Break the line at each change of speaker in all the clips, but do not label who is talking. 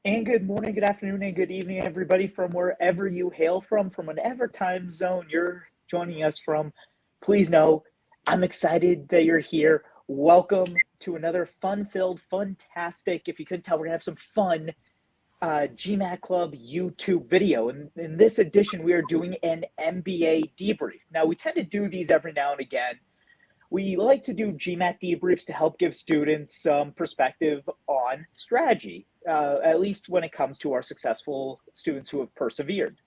And good morning, good afternoon, and good evening, everybody, from wherever you hail from whatever time zone you're joining us from. Please know I'm excited that you're here. Welcome to another fun-filled, fantastic, if you couldn't tell, we're going to have some fun GMAT Club YouTube video. And in this edition, we are doing an MBA debrief. Now, we tend to do these every now and again. We like to do GMAT debriefs to help give students some perspective on strategy, at least when it comes to our successful students who have persevered.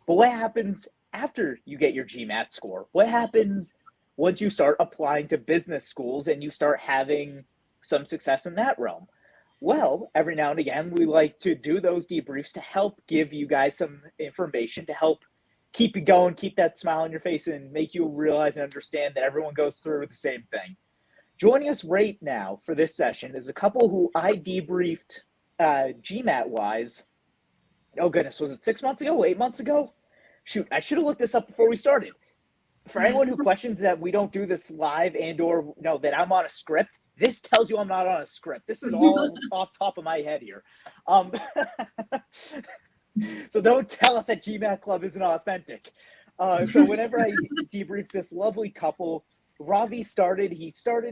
But what happens after you get your GMAT score? What happens once you start applying to business schools and you start having some success in that realm? Well, every now and again, we like to do those debriefs to help give you guys some information to help keep you going, keep that smile on your face, and make you realize and understand that everyone goes through the same thing. Joining us right now for this session is a couple who I debriefed GMAT-wise. Oh, goodness, was it 6 months ago, 8 months ago? Shoot, I should have looked this up before we started. For anyone who questions that we don't do this live and or that I'm on a script, this tells you I'm not on a script. This is all off top of my head here. So don't tell us that GMAT Club isn't authentic. So whenever I debrief this lovely couple, Ravi started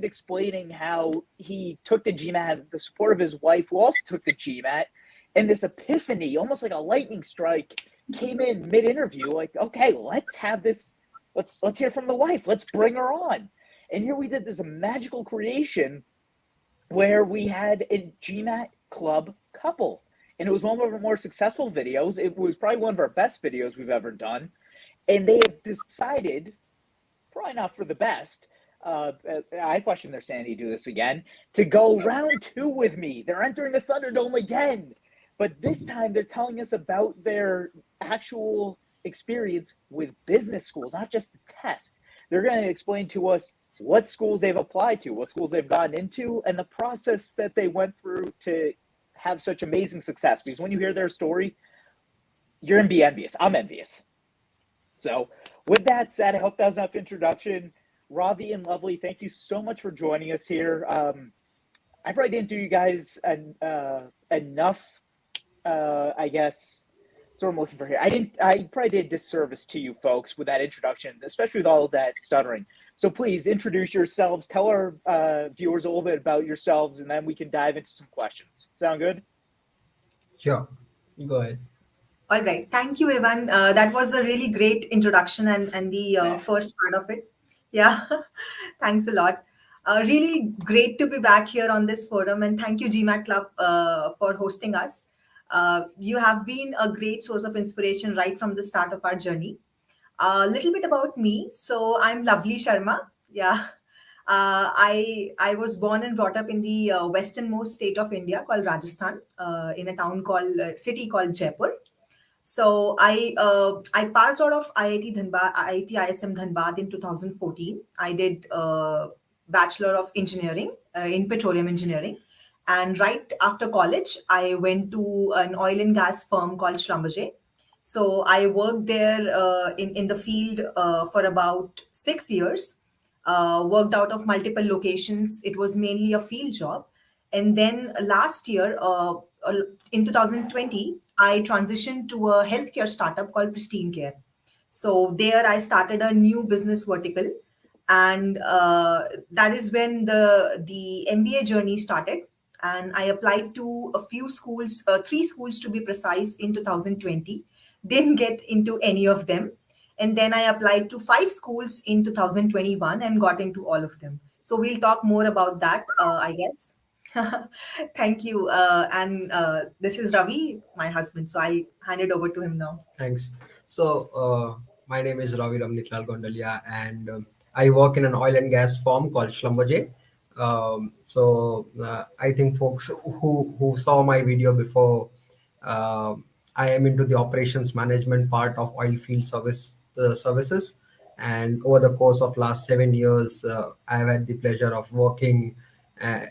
explaining how he took the GMAT, the support of his wife who also took the GMAT, and this epiphany, almost like a lightning strike, came in mid-interview, like, okay, let's have this, let's hear from the wife, let's bring her on. And here we did this magical creation where we had a GMAT Club couple. And it was one of our more successful videos. It was probably one of our best videos we've ever done. And they have decided, probably not for the best, I question their sanity to do this again, to go round 2 with me. They're entering the Thunderdome again. But this time they're telling us about their actual experience with business schools, not just the test. They're going to explain to us what schools they've applied to, what schools they've gotten into, and the process that they went through to have such amazing success. Because when you hear their story, you're going to be envious. I'm envious. So with that said, I hope that was enough introduction. Ravi and Lovely, thank you so much for joining us here. I probably didn't do you guys enough, I guess, that's what I'm looking for here. I probably did a disservice to you folks with that introduction, especially with all of that stuttering. So please introduce yourselves, tell our viewers a little bit about yourselves, and then we can dive into some questions. Sound good?
Sure. Go ahead.
All right. Thank you, Evan. That was a really great introduction and the first part of it. Yeah. Thanks a lot. Really great to be back here on this forum, and thank you, GMAT Club, for hosting us. You have been a great source of inspiration right from the start of our journey. A little bit about me. So I'm Lovely Sharma. Yeah. I was born and brought up in the westernmost state of India called Rajasthan, in a town called city called Jaipur. So I passed out of IIT Dhanbad, IIT ISM Dhanbad in 2014. I did Bachelor of Engineering in Petroleum Engineering. And right after college, I went to an oil and gas firm called Schlumberger. So I worked there in the field for about 6 years, worked out of multiple locations. It was mainly a field job. And then last year, in 2020, I transitioned to a healthcare startup called Pristine Care. So there I started a new business vertical. And that is when the MBA journey started. And I applied to a few schools, 3 schools to be precise, in 2020. Didn't get into any of them. And then I applied to 5 schools in 2021 and got into all of them. So we'll talk more about that, I guess. Thank you. And this is Ravi, my husband. So I hand it over to him now.
Thanks. So my name is Ravi Gondalia, and I work in an oil and gas firm called Schlumberger. I think folks who saw my video before, I am into the operations management part of oil field services, and over the course of last 7 years, I have had the pleasure of working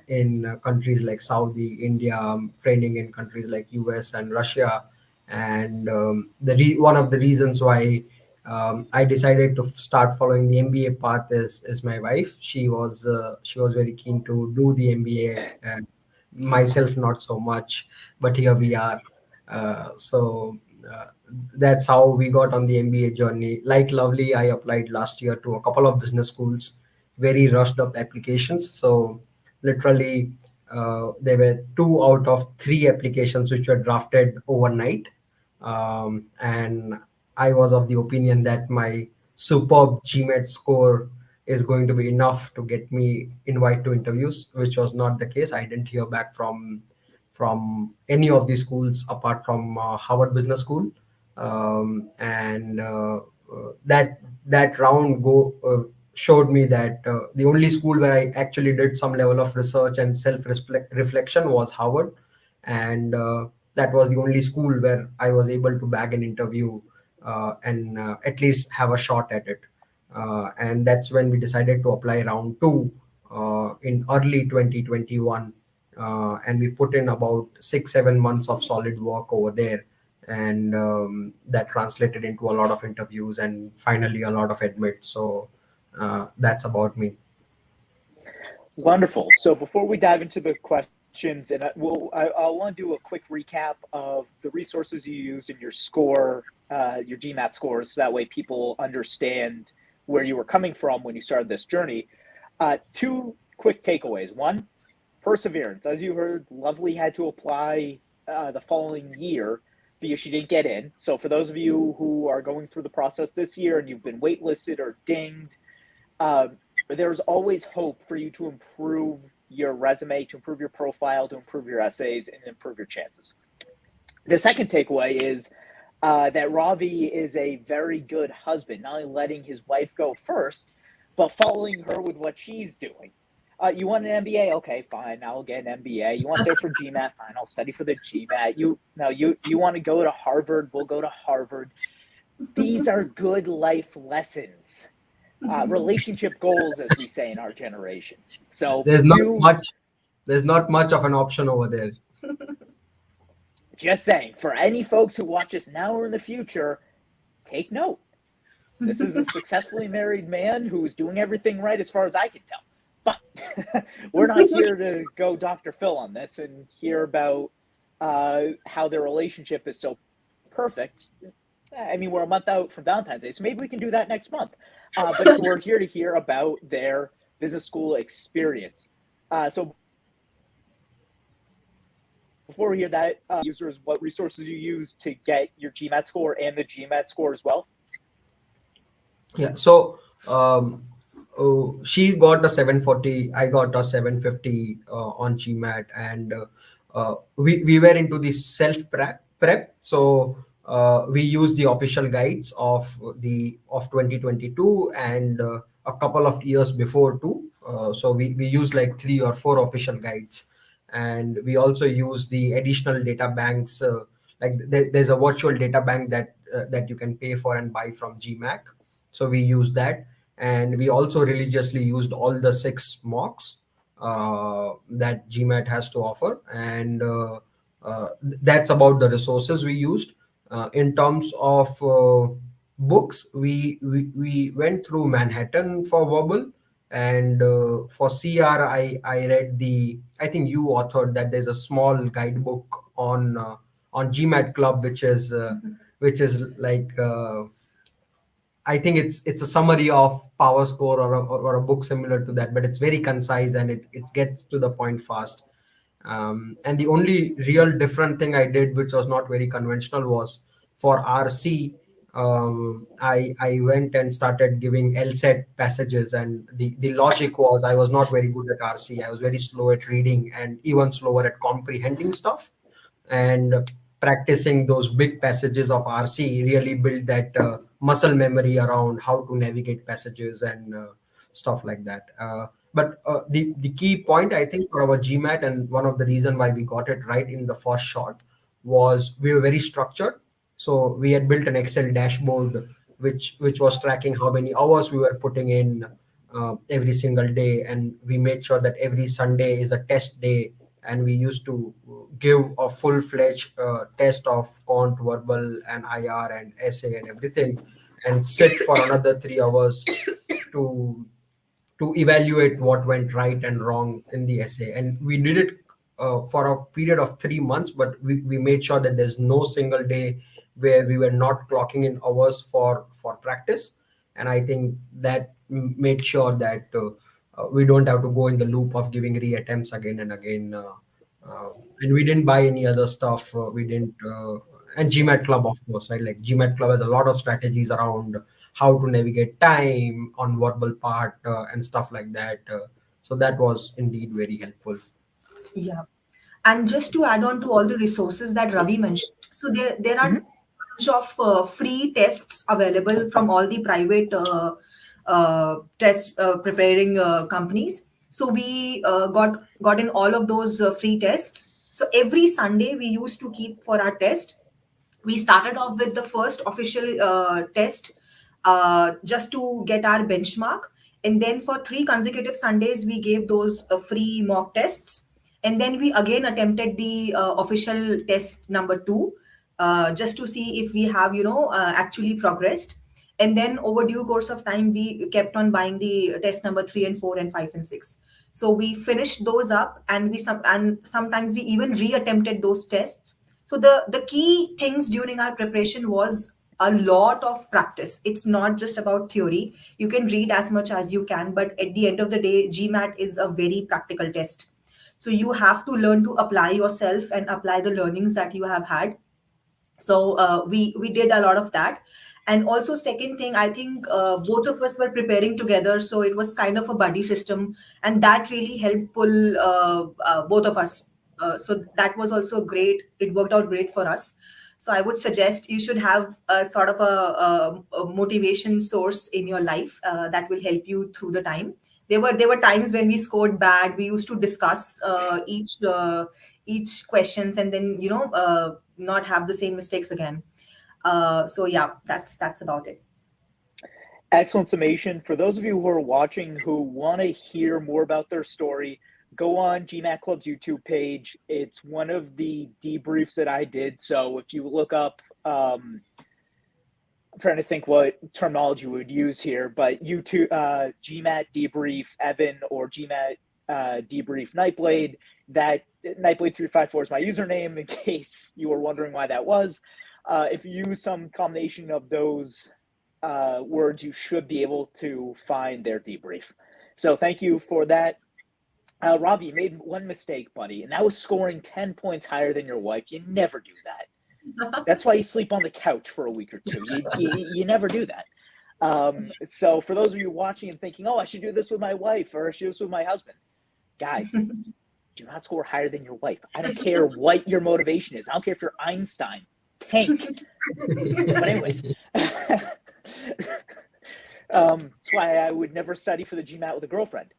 in countries like Saudi, India, training in countries like US and Russia, and one of the reasons why I decided to start following the MBA path is my wife. She was very keen to do the MBA myself not so much, but here we are. So that's how we got on the MBA journey. Like Lovely, I applied last year to a couple of business schools, very rushed up applications. So literally, there were 2 out of 3 applications which were drafted overnight. And I was of the opinion that my superb GMAT score is going to be enough to get me invite to interviews, which was not the case. I didn't hear back from any of the schools apart from Harvard Business School. And that round showed me that the only school where I actually did some level of research and self reflection was Harvard, and that was the only school where I was able to bag an interview and at least have a shot at it. And that's when we decided to apply round 2 in early 2021. And we put in about 6-7 months of solid work over there, and that translated into a lot of interviews and finally a lot of admits. So that's about me.
Wonderful. So before we dive into the questions, and I want to do a quick recap of the resources you used in your score, your GMAT scores, so that way people understand where you were coming from when you started this journey. 2 quick takeaways. 1, perseverance. As you heard, Lovely had to apply the following year because she didn't get in. So for those of you who are going through the process this year and you've been waitlisted or dinged, there's always hope for you to improve your resume, to improve your profile, to improve your essays, and improve your chances. The second takeaway is that Ravi is a very good husband, not only letting his wife go first, but following her with what she's doing. You want an MBA? Okay, fine. I'll get an MBA. You want to study for GMAT? Fine. I'll study for the GMAT. You want to go to Harvard? We'll go to Harvard. These are good life lessons. Relationship goals, as we say in our generation. So
There's not much of an option over there.
Just saying, for any folks who watch us now or in the future, take note. This is a successfully married man who's doing everything right as far as I can tell. But we're not here to go Dr. Phil on this and hear about how their relationship is so perfect. I mean, we're a month out from Valentine's Day, so maybe we can do that next month. But we're here to hear about their business school experience. So before we hear that, users, what resources you use to get your GMAT score and the GMAT score as well?
Yeah. So she got a 740. I got a 750 on GMAT, and we were into the self prep. So we used the official guides of 2022 and a couple of years before too. So we used like 3 or 4 official guides, and we also use the additional data banks. There's a virtual data bank that you can pay for and buy from GMAC. So we use that, and we also religiously used all the 6 mocks that GMAT has to offer, and that's about the resources we used. In terms of books, we went through Manhattan for verbal, and for CR, I read I think you authored that there's a small guidebook on GMAT Club, which is like I think it's a summary of Power Score or a book similar to that, but it's very concise and it gets to the point fast. And the only real different thing I did, which was not very conventional, was for RC. I went and started giving LSAT passages, and the logic was I was not very good at RC. I was very slow at reading and even slower at comprehending stuff. And practicing those big passages of RC really built that muscle memory around how to navigate passages and stuff like that. But the key point, I think, for our GMAT, and one of the reason why we got it right in the first shot, was we were very structured. So we had built an Excel dashboard which was tracking how many hours we were putting in every single day, and we made sure that every Sunday is a test day, and we used to give a full-fledged test of quant, verbal, and IR and essay and everything, and sit for another 3 hours to evaluate what went right and wrong in the essay. And we did it for a period of 3 months, but we made sure that there's no single day where we were not clocking in hours for practice. And I think that made sure that we don't have to go in the loop of giving reattempts again and again. And we didn't buy any other stuff. We didn't. And GMAT Club, of course, right? Like GMAT Club has a lot of strategies around how to navigate time on verbal part and stuff like that. So that was indeed very helpful.
Yeah. And just to add on to all the resources that Ravi mentioned, so there are
Mhm.
bunch of free tests available from all the private test preparing companies. So we got in all of those free tests. So every Sunday we used to keep for our test. We started off with the first official test just to get our benchmark, and then for 3 consecutive Sundays we gave those free mock tests, and then we again attempted the official test number 2, just to see if we have actually progressed. And then over due course of time we kept on buying the test number 3 and 4 and 5 and 6. So we finished those up, and sometimes we even reattempted those tests. So the key things during our preparation was a lot of practice. It's not just about theory. You can read as much as you can, but at the end of the day, GMAT is a very practical test. So you have to learn to apply yourself and apply the learnings that you have had. So we did a lot of that. And also, second thing, I think both of us were preparing together, so it was kind of a buddy system, and that really helped pull both of us. So that was also great. It worked out great for us. So I would suggest you should have a sort of a motivation source in your life that will help you through the time. There were times when we scored bad. We used to discuss each questions, and then not have the same mistakes again. So yeah, that's about it.
Excellent summation. For those of you who are watching who want to hear more about their story, go on GMAT Club's YouTube page. It's one of the debriefs that I did. So if you look up, I'm trying to think what terminology we would use here, but YouTube, GMAT debrief Evan or GMAT debrief Nightblade. That Nightblade354 is my username in case you were wondering why that was. If you use some combination of those words, you should be able to find their debrief. So thank you for that. Ravi, you made one mistake, buddy, and that was scoring 10 points higher than your wife. You never do that. That's why you sleep on the couch for a week or two. You never do that. So for those of you watching and thinking, oh, I should do this with my wife or I should do this with my husband, guys, do not score higher than your wife. I don't care what your motivation is. I don't care if you're Einstein. Tank. But anyways, that's why I would never study for the GMAT with a girlfriend.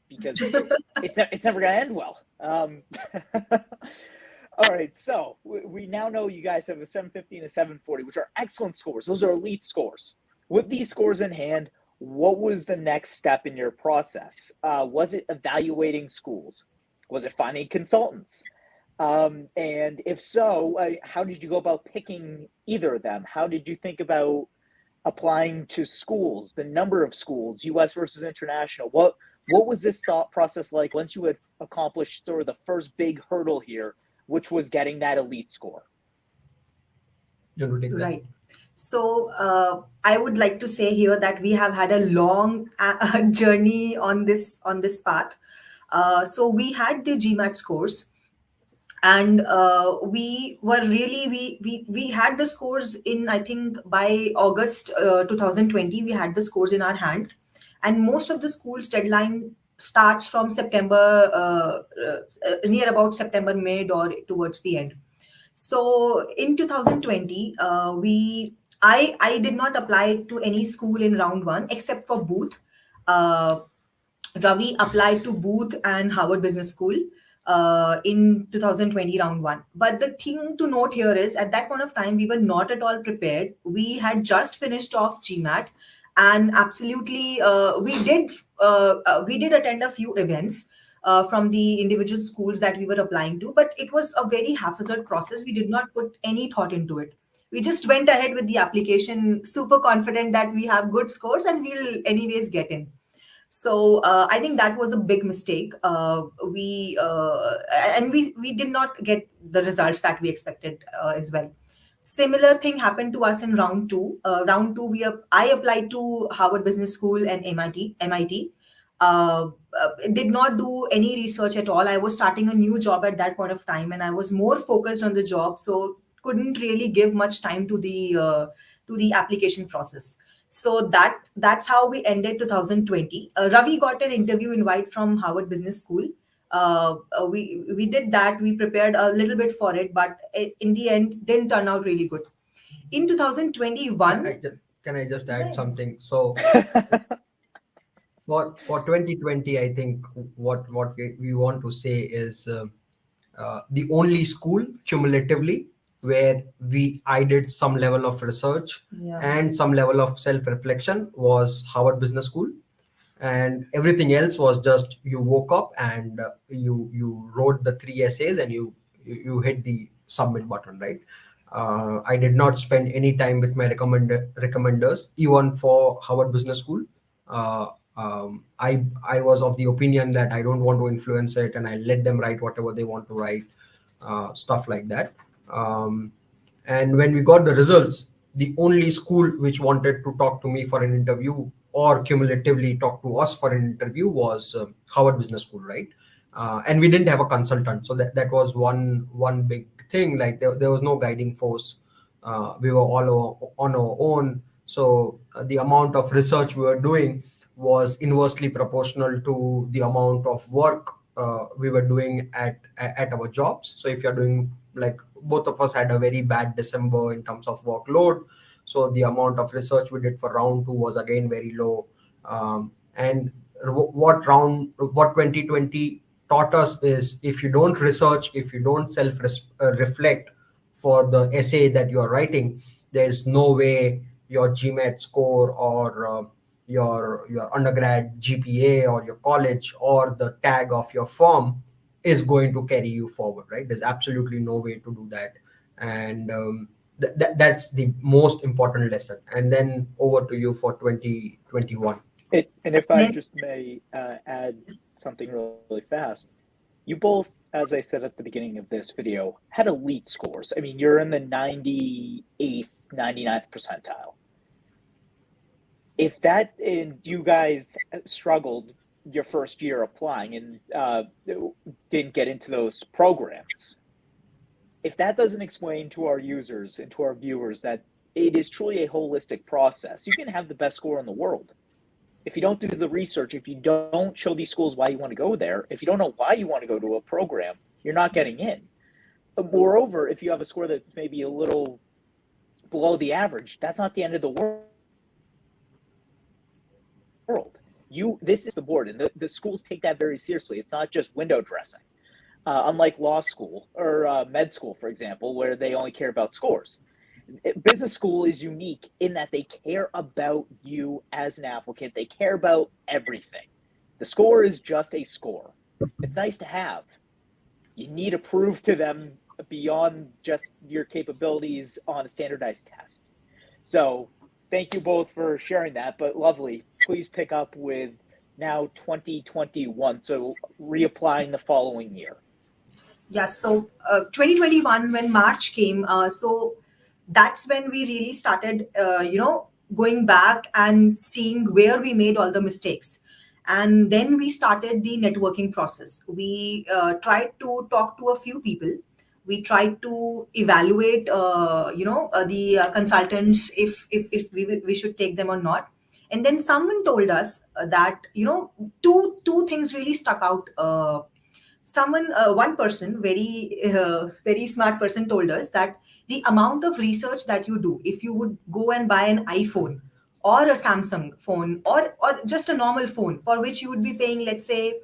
Because it's never going to end well. All right, so we now know you guys have a 750 and a 740, which are excellent scores. Those are elite scores. With these scores in hand, what was the next step in your process? Was it evaluating schools? Was it finding consultants? And if so, how did you go about picking either of them? How did you think about applying to schools, the number of schools, US versus international? What was this thought process like once you had accomplished sort of the first big hurdle here, which was getting that elite score?
Right. So I would like to say here that we have had a long journey on this path. So we had the GMAT scores, and we were really we had the scores in, I think by August 2020 we had the scores in our hand, and most of the schools deadline starts from September, near about September mid or towards the end. So in 2020 I did not apply to any school in round 1 except for Booth. Ravi applied to Booth and Harvard Business School in 2020 round 1. But the thing to note here is at that point of time, we were not at all prepared. We had just finished off GMAT, and absolutely we did attend a few events from the individual schools that we were applying to, but it was a very haphazard process. We did not put any thought into it. We just went ahead with the application, super confident that we have good scores and we'll anyways get in. So I think that was a big mistake. We did not get the results that we expected as well. Similar thing happened to us in round two. Round two, I applied to Harvard Business School and MIT. Did not do any research at all. I was starting a new job at that point of time, and I was more focused on the job, so couldn't really give much time to the application process. So that's how we ended 2020. Ravi got an interview invite from Harvard Business School. We did that. We prepared a little bit for it, but in the end, didn't turn out really good. In 2021,
Can I just add something? So for 2020, I think what we want to say is the only school cumulatively where I did some level of research
yeah,
and some level of self-reflection was Harvard Business School, and everything else was just you woke up and you wrote the 3 essays and you hit the submit button, right? I did not spend any time with my recommenders, even for Harvard Business School. uh, I was of the opinion that I don't want to influence it, and I let them write whatever they want to write, stuff like that. um, and when we got the results, the only school which wanted to talk to me for an interview or cumulatively talk to us for an interview was Harvard Business School, right? And we didn't have a consultant, so that was one big thing. Like there was no guiding force. We were all on our own, so the amount of research we were doing was inversely proportional to the amount of work we were doing at our jobs. So if you're doing, like, both of us had a very bad December in terms of workload, so the amount of research we did for round two was again very low. And what 2020 taught us is, if you don't research, if you don't reflect for the essay that you are writing, there's no way your GMAT score or your undergrad GPA or your college or the tag of your firm is going to carry you forward, right? There's absolutely no way to do that. And that's the most important lesson. And then over to you for 2021.
And if I just may add something really fast, you both, as I said at the beginning of this video, had elite scores. I mean, you're in the 98th, 99th percentile. If that, and you guys struggled your first year applying and didn't get into those programs, if that doesn't explain to our users and to our viewers that it is truly a holistic process, you can have the best score in the world. If you don't do the research, if you don't show these schools why you want to go there, if you don't know why you want to go to a program, you're not getting in. Moreover, if you have a score that's maybe a little below the average, that's not the end of the world. This is the board, and the schools take that very seriously. It's not just window dressing. Unlike law school or med school, for example, where they only care about scores. Business school is unique in that they care about you as an applicant. They care about everything. The score is just a score. It's nice to have. You need to prove to them beyond just your capabilities on a standardized test. So thank you both for sharing that. But Lovely, please pick up with now 2021. So reapplying the following year.
yeah. So 2021, when March came, so that's when we really started, going back and seeing where we made all the mistakes. And then we started the networking process. We tried to talk to a few people. We tried to evaluate, the consultants, if we should take them or not. And then someone told us that, two things really stuck out. One person, very smart person, told us that the amount of research that you do, if you would go and buy an iPhone or a Samsung phone, or just a normal phone for which you would be paying, let's say,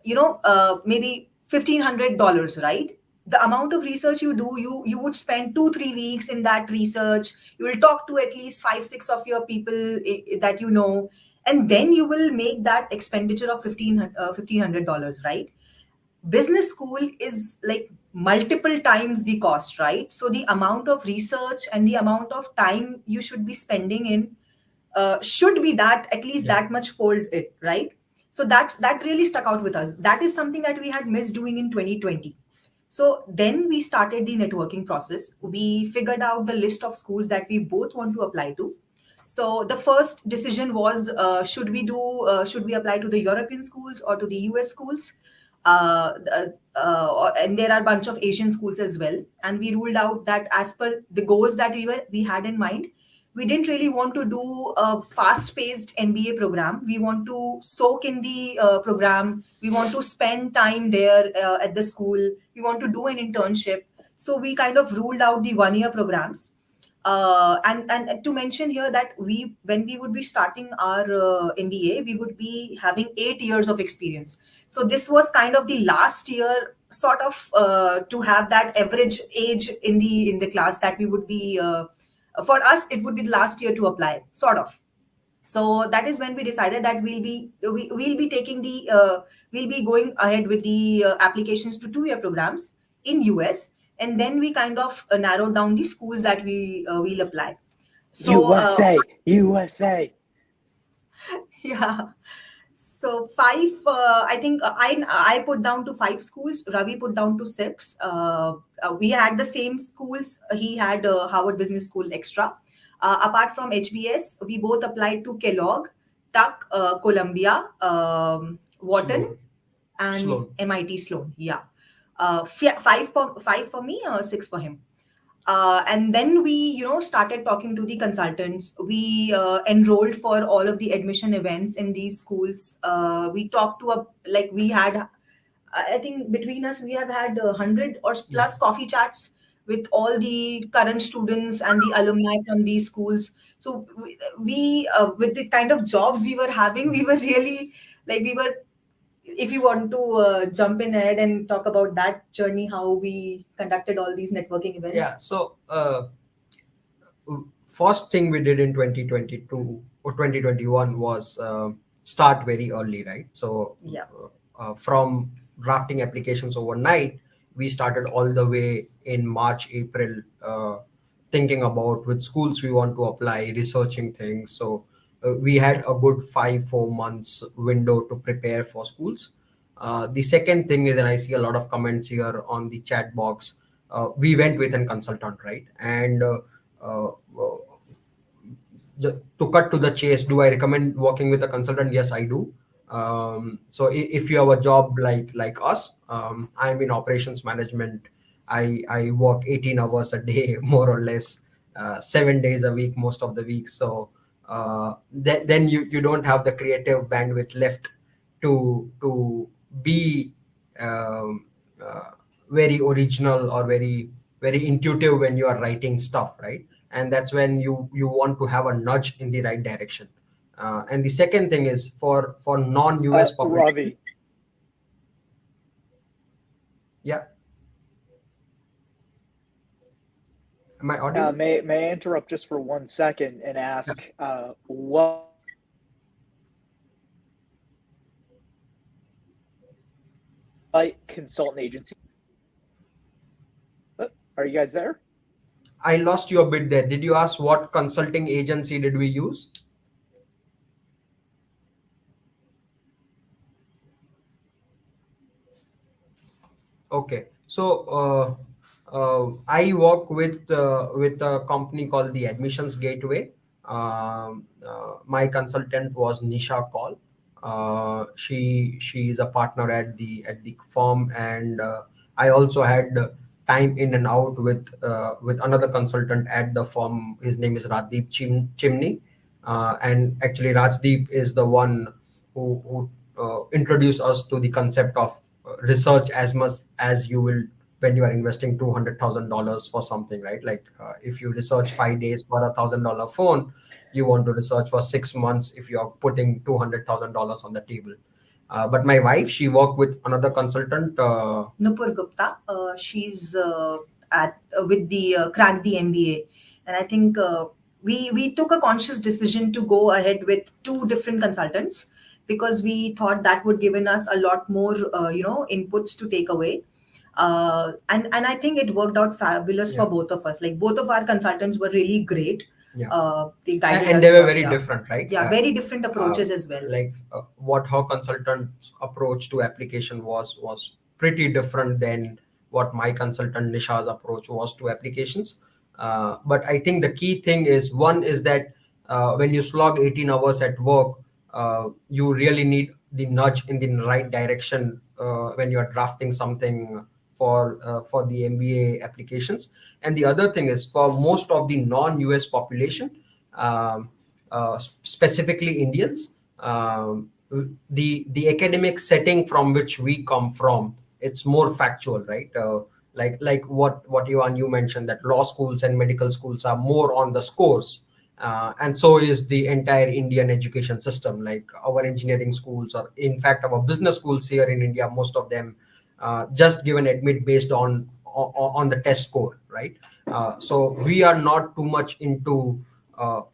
maybe $1,500, right? The amount of research you do, you would spend 2-3 weeks in that research. You will talk to at least 5-6 of your people that you know, and then you will make that expenditure of $1,500, right? Business school is like multiple times the cost, right? So the amount of research and the amount of time you should be spending in should be that at least
Yeah.
that much fold it, right? So that really stuck out with us. That is something that we had missed doing in 2020. So then we started the networking process. We figured out the list of schools that we both want to apply to. So the first decision was, should we apply to the European schools or to the US schools? And there are a bunch of Asian schools as well. And we ruled out that as per the goals that we had in mind, we didn't really want to do a fast-paced MBA program. We want to soak in the program. We want to spend time there at the school. We want to do an internship. So we kind of ruled out the one-year programs. And to mention here that when we would be starting our MBA, we would be having 8 years of experience. So this was kind of the last year, sort of to have that average age in the class that we would be. For us, it would be the last year to apply, sort of. So that is when we decided that we'll be taking we'll be going ahead with the applications to 2-year programs in US, and then we kind of narrowed down the schools that we'll apply. So
USA.
yeah. So five, I think I put down to 5 schools. Ravi put down to 6. We had the same schools. He had Harvard Business School extra. Apart from HBS, we both applied to Kellogg, Tuck, Columbia, Wharton,
Sloan.
and
Sloan.
MIT Sloan. Yeah. 5 for me, 6 for him. And then we, started talking to the consultants. We enrolled for all of the admission events in these schools. We talked to we had, I think between us, we have had 100 or plus coffee chats with all the current students and the alumni from these schools. So we with the kind of jobs we were having, we were really if you want to jump in ahead and talk about that journey, how we conducted all these networking events.
Yeah. So first thing we did in 2022 or 2021 was start very early, right? So
Yeah.
From drafting applications overnight, we started all the way in March, April, thinking about which schools we want to apply, researching things. So we had a good 4 months window to prepare for schools. The second thing is, and I see a lot of comments here on the chat box, we went with a consultant, right? And uh, to cut to the chase, do I recommend working with a consultant? Yes, I do. So if you have a job like us, I'm in operations management. I work 18 hours a day, more or less, 7 days a week, most of the week. So then you don't have the creative bandwidth left to be um, very original or very very intuitive when you are writing stuff, right? And that's when you want to have a nudge in the right direction. And the second thing is for non-US population.
Ravi.
Yeah. Am I audible?
May I interrupt just for 1 second and ask what consultant agency? Are you guys there?
I lost you a bit there. Did you ask what consulting agency did we use? Okay, so I work with a company called the Admissions Gateway. My consultant was Nisha Kaul. She is a partner at the firm, and I also had time in and out with another consultant at the firm. His name is Rajdeep Chimney, and actually Rajdeep is the one who introduced us to the concept of research as much as you will when you are investing $200,000 for something, right? Like if you research 5 days for $1,000 phone, you want to research for 6 months if you are putting $200,000 on the table. But my wife, she worked with another consultant,
Nupur Gupta. She's with the Crack the MBA, and I think we took a conscious decision to go ahead with 2 different consultants because we thought that would given us a lot more inputs to take away. And I think it worked out fabulous for both of us. Like both of our consultants were really great.
Yeah.
they guided
And
us
they were
for.
very
Yeah,
different, right?
yeah, very different approaches as well.
Like what her consultant's approach to application was pretty different than what my consultant Nisha's approach was to applications. But I think the key thing is, one is that when you slog 18 hours at work, you really need the nudge in the right direction when you're drafting something for the MBA applications. And the other thing is, for most of the non-US population, um, specifically Indians, the academic setting from which we come from, it's more factual, right? Like what you mentioned, that law schools and medical schools are more on the scores, and so is the entire Indian education system. Like our engineering schools, or in fact our business schools here in India, most of them just give an admit based on the test score, right? So we are not too much into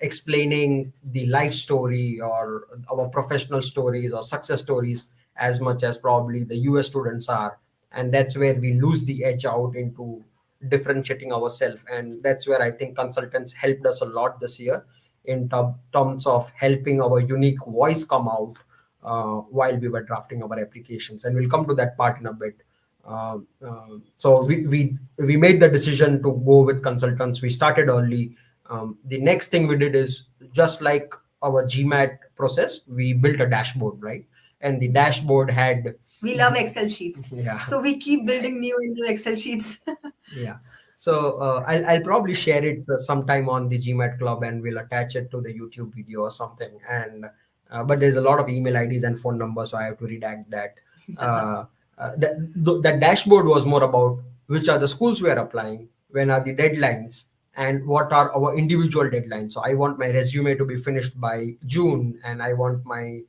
explaining the life story or our professional stories or success stories as much as probably the US students are. And that's where we lose the edge out into differentiating ourselves. And that's where I think consultants helped us a lot this year in terms of helping our unique voice come out while we were drafting our applications. And we'll come to that part in a bit. So we made the decision to go with consultants. We started early. The next thing we did is, just like our GMAT process, we built a dashboard, right? And the dashboard had,
We love Excel sheets.
yeah,
So we keep building new and new Excel sheets.
yeah. So I'll probably share it sometime on the GMAT Club, and we'll attach it to the YouTube video or something. And but there's a lot of email IDs and phone numbers, so I have to redact that. The dashboard was more about which are the schools we are applying, when are the deadlines, and what are our individual deadlines. So I want my resume to be finished by June, and I want my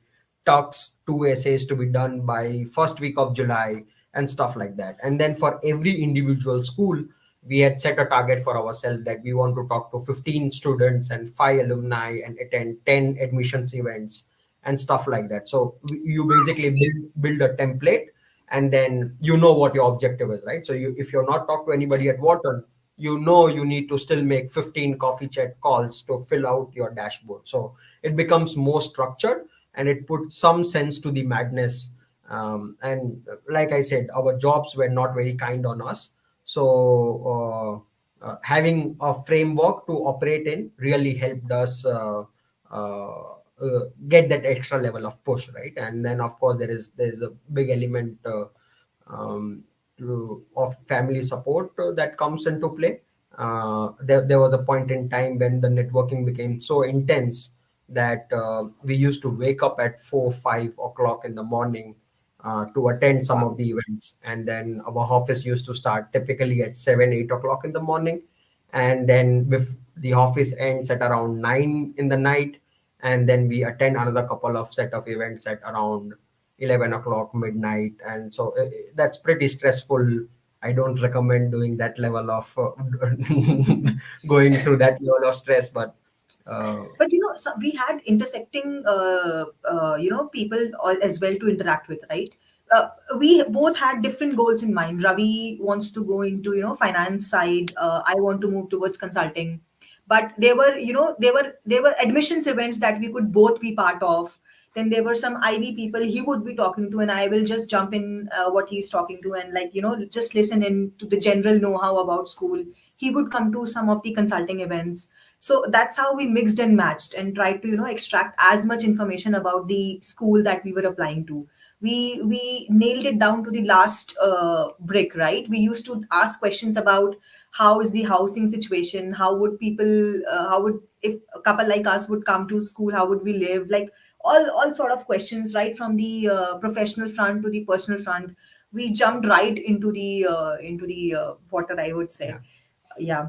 talks, 2 essays, to be done by first week of July, and stuff like that. And then for every individual school, we had set a target for ourselves that we want to talk to 15 students and 5 alumni and attend 10 admissions events and stuff like that. So you basically build a template, and then you know what your objective is, right? So if you're not talking to anybody at Wharton, you know you need to still make 15 coffee chat calls to fill out your dashboard. So it becomes more structured, and it puts some sense to the madness. And like I said, our jobs were not very kind on us. So having a framework to operate in really helped us get that extra level of push, right? And then of course there's a big element um, of family support that comes into play. There was a point in time when the networking became so intense that we used to wake up at 4-5 o'clock in the morning to attend some of the events. And then our office used to start typically at 7-8 o'clock in the morning. And then if the office ends at around 9 in the night, and then we attend another couple of set of events at around 11 o'clock midnight. And so that's pretty stressful. I don't recommend doing that level of going through that level of stress. But
But so we had intersecting people as well to interact with, right? We both had different goals in mind. Ravi wants to go into finance side. I want to move towards consulting. But there were there were admissions events that we could both be part of. Then there were some IB people he would be talking to, and I will just jump in what he's talking to, and just listen in to the general know-how about school. He would come to some of the consulting events. So that's how we mixed and matched and tried to extract as much information about the school that we were applying to. We nailed it down to the last brick, right? We used to ask questions about how is the housing situation, how would people how would, if a couple like us would come to school, how would we live, like all sort of questions, right? From the professional front to the personal front, we jumped right into the water, I would say.
yeah.
Yeah.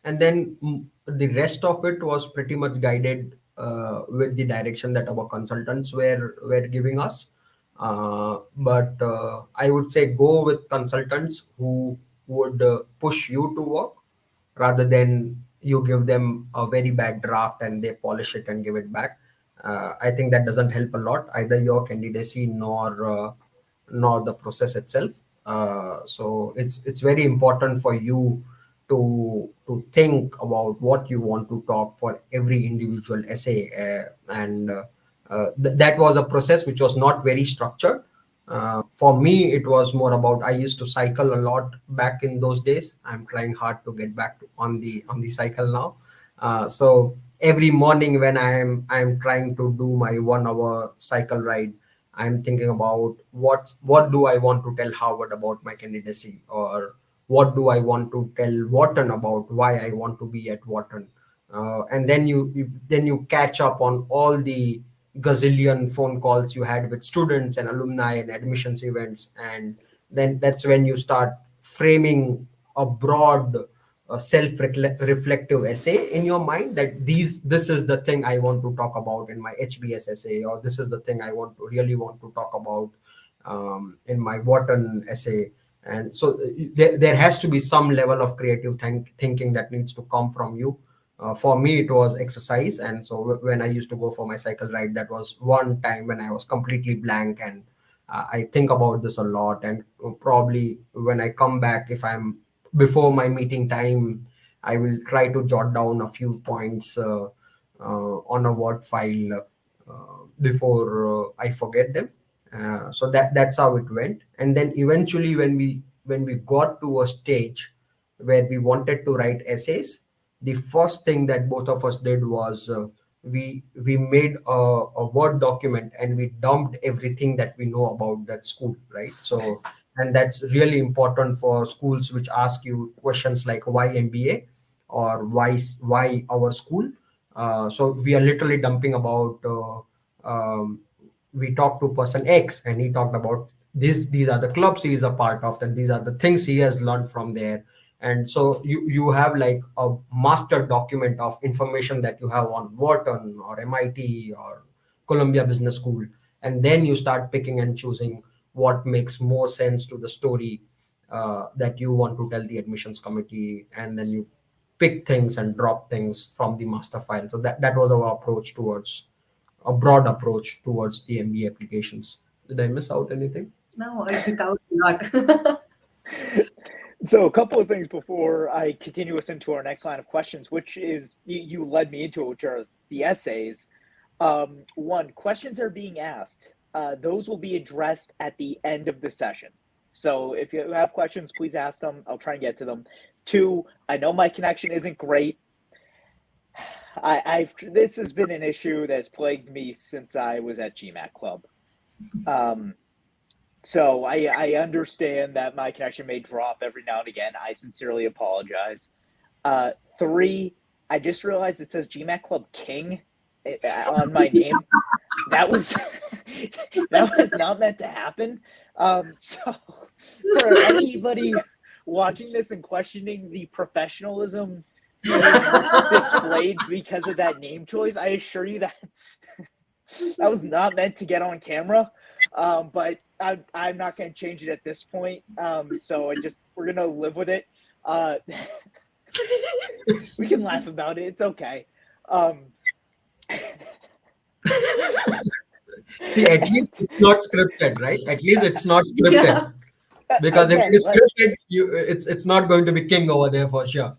And then the rest of it was pretty much guided with the direction that our consultants were giving us. But I would say go with consultants who would push you to work, rather than you give them a very bad draft and they polish it and give it back. I think that doesn't help a lot, either your candidacy nor the process itself. So it's very important for you to think about what you want to talk for every individual essay, that was a process which was not very structured. For me, it was more about, I used to cycle a lot back in those days. I'm trying hard to get back on the cycle now. So every morning when I'm trying to do my 1 hour cycle ride, I'm thinking about what do I want to tell Harvard about my candidacy, or what do I want to tell Wharton about why I want to be at Wharton. And then you catch up on all the gazillion phone calls you had with students and alumni and admissions events, and then that's when you start framing a broad self-reflective essay in your mind, that this is the thing I want to talk about in my HBS essay, or this is the thing I really want to talk about in my Wharton essay. And so there has to be some level of creative thinking that needs to come from you. For me, it was exercise. And so when I used to go for my cycle ride, that was one time when I was completely blank. And I think about this a lot. And probably when I come back, if I'm before my meeting time, I will try to jot down a few points on a Word file before I forget them. So that's how it went. And then eventually, when we got to a stage where we wanted to write essays, the first thing that both of us did was we made a Word document, and we dumped everything that we know about that school, right? So, and that's really important for schools which ask you questions like why MBA, or why our school. So we are literally dumping about. We talked to person X, and he talked about these are the clubs he is a part of, and these are the things he has learned from there. And so you have like a master document of information that you have on Wharton or MIT or Columbia Business School, and then you start picking and choosing what makes more sense to the story that you want to tell the admissions committee, and then you pick things and drop things from the master file. So that was our approach towards a broad approach towards the MBA applications. Did I miss out anything?
No, I took out a lot.
So a couple of things before I continue us into our next line of questions, which is you led me into it, which are the essays. One, questions are being asked. Those will be addressed at the end of the session. So if you have questions, please ask them. I'll try and get to them. Two, I know my connection isn't great. This has been an issue that's plagued me since I was at GMAT Club. So I understand that my connection may drop every now and again. I sincerely apologize. Three, I just realized it says GMAT Club King on my name. That was not meant to happen. So for anybody watching this and questioning the professionalism displayed because of that name choice, I assure you that that was not meant to get on camera. But I'm not going to change it at this point. So we're going to live with it. We can laugh about it. It's okay.
See, at least it's not scripted, right? At least it's not scripted.
Yeah.
Because
Again,
if it is scripted, it's not going to be King over there for sure.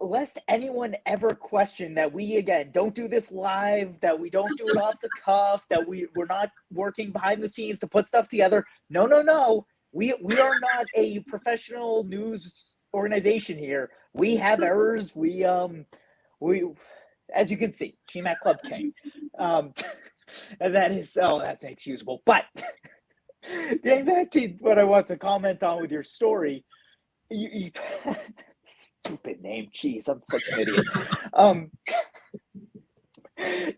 Lest anyone ever question that we, again, don't do this live, that we don't do it off the cuff, that we're not working behind the scenes to put stuff together. No. We are not a professional news organization here. We have errors. We as you can see, GMAT Club King. And that's inexcusable. But getting back to what I want to comment on with your story, you stupid name. Jeez, I'm such an idiot.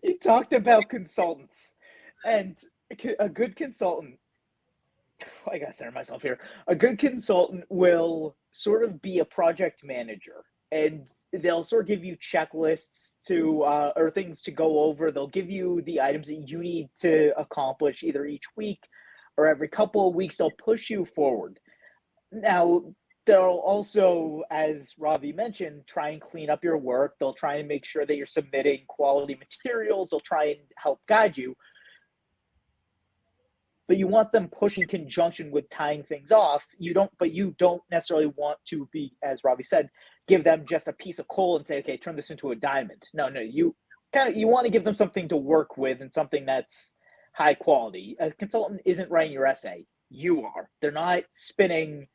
You talked about consultants, and a good consultant, I gotta center myself here. A good consultant will sort of be a project manager, and they'll sort of give you checklists to or things to go over. They'll give you the items that you need to accomplish either each week or every couple of weeks. They'll push you forward. Now, they'll also, as Ravi mentioned, try and clean up your work. They'll try and make sure that you're submitting quality materials. They'll try and help guide you. but you want them pushing in conjunction with tying things off. But you don't necessarily want to be, as Ravi said, give them just a piece of coal and say, okay, turn this into a diamond. No, you want to give them something to work with and something that's high quality. A consultant isn't writing your essay. You are. They're not spinning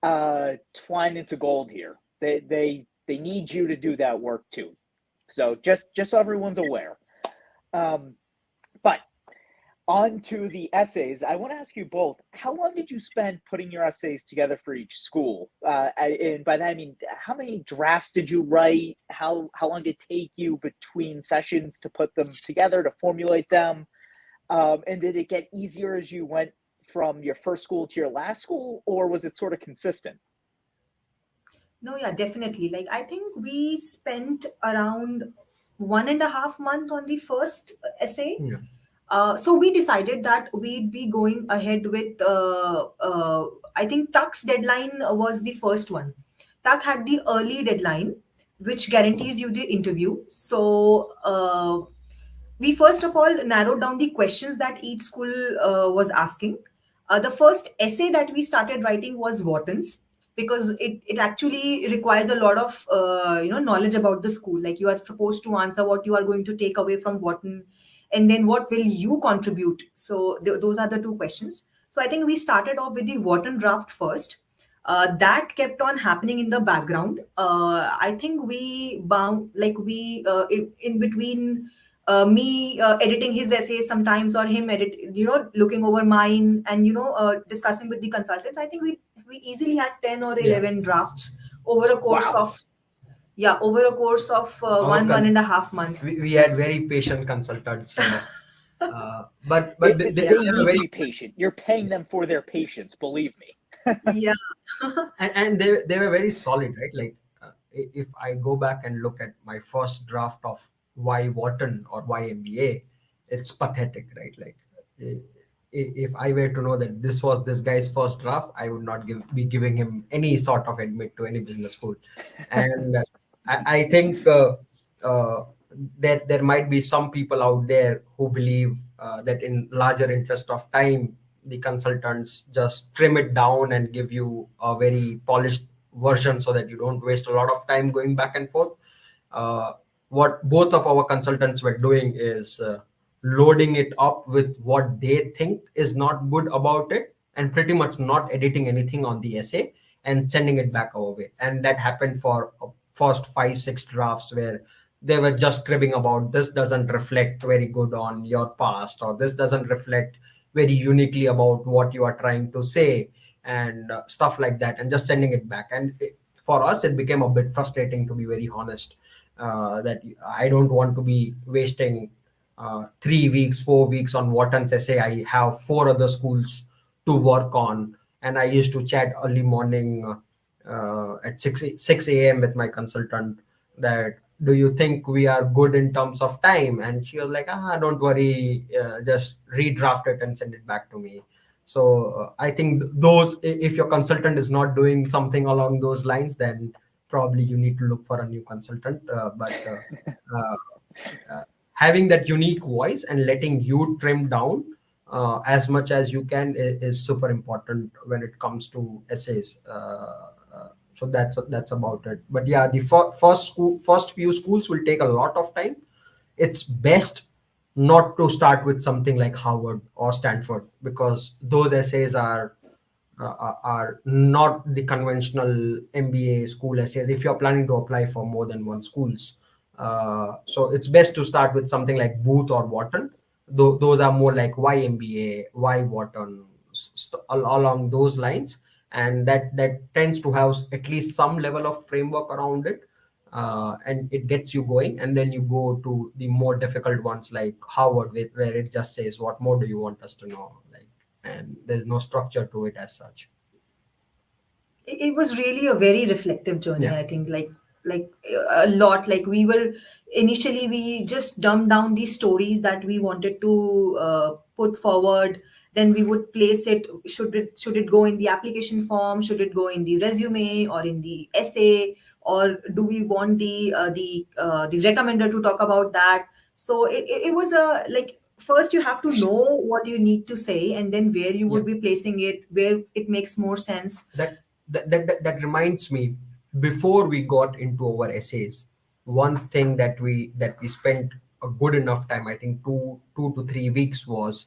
twine into gold here. They need you to do that work too. So just so everyone's aware. But on to the essays. I want to ask you both, how long did you spend putting your essays together for each school? And by that I mean, how many drafts did you write? How long did it take you between sessions to put them together, to formulate them? And did it get easier as you went from your first school to your last school, or was it sort of consistent?
No, yeah, definitely. Like, I think we spent around 1.5 months on the first essay.
Yeah.
So we decided that we'd be going ahead with, I think Tuck's deadline was the first one. Tuck had the early deadline, which guarantees you the interview. So we first of all narrowed down the questions that each school was asking. The first essay that we started writing was Wharton's, because it actually requires a lot of knowledge about the school. Like, you are supposed to answer what you are going to take away from Wharton, and then what will you contribute. So those are the two questions. So I think we started off with the Wharton draft first. That kept on happening in the background. I think we bound, like, we in between me editing his essays sometimes, or him looking over mine, and discussing with the consultants. I think we easily had 10 or 11 drafts over a course
Wow.
of one and a half month.
We had very patient consultants, but
They
were
need to
very,
be patient. You're paying them for their patience, believe me.
Yeah.
and they were very solid, right? Like, if I go back and look at my first draft of why Wharton or why MBA, it's pathetic, right? Like, if I were to know that this was this guy's first draft, I would not be giving him any sort of admit to any business school. And I think that there might be some people out there who believe that in larger interest of time, the consultants just trim it down and give you a very polished version so that you don't waste a lot of time going back and forth. Uh, what both of our consultants were doing is loading it up with what they think is not good about it, and pretty much not editing anything on the essay and sending it back our way. And that happened for first 5-6 drafts, where they were just cribbing about, this doesn't reflect very good on your past, or this doesn't reflect very uniquely about what you are trying to say, and stuff like that, and just sending it back. And for us, it became a bit frustrating, to be very honest, that I don't want to be wasting 3 weeks, 4 weeks on Wharton's essay. I have 4 other schools to work on, and I used to chat early morning at 6 a.m. with my consultant, that do you think we are good in terms of time? And she was like, don't worry, just redraft it and send it back to me. So I think those, if your consultant is not doing something along those lines, then probably you need to look for a new consultant. But having that unique voice and letting you trim down as much as you can is super important when it comes to essays. So that's about it. But yeah, the first few schools will take a lot of time. It's best not to start with something like Harvard or Stanford, because those essays are not the conventional MBA school essays if you're planning to apply for more than one schools. So it's best to start with something like Booth or Wharton. Those are more like why MBA, why Wharton, along those lines, and that tends to have at least some level of framework around it, and it gets you going. And then you go to the more difficult ones like Harvard, where it just says, what more do you want us to know, like, and there's no structure to it as such.
It was really a very reflective journey.
Yeah.
I think, like a lot, like, we were initially, we just dumbed down these stories that we wanted to put forward. Then we would place it, should it go in the application form, should it go in the resume or in the essay, or do we want the recommender to talk about that. So it was a, like, first you have to know what you need to say, and then where you
Yeah.
would be placing it, where it makes more sense.
That reminds me, before we got into our essays, one thing that we spent a good enough time, I think 2 to 3 weeks, was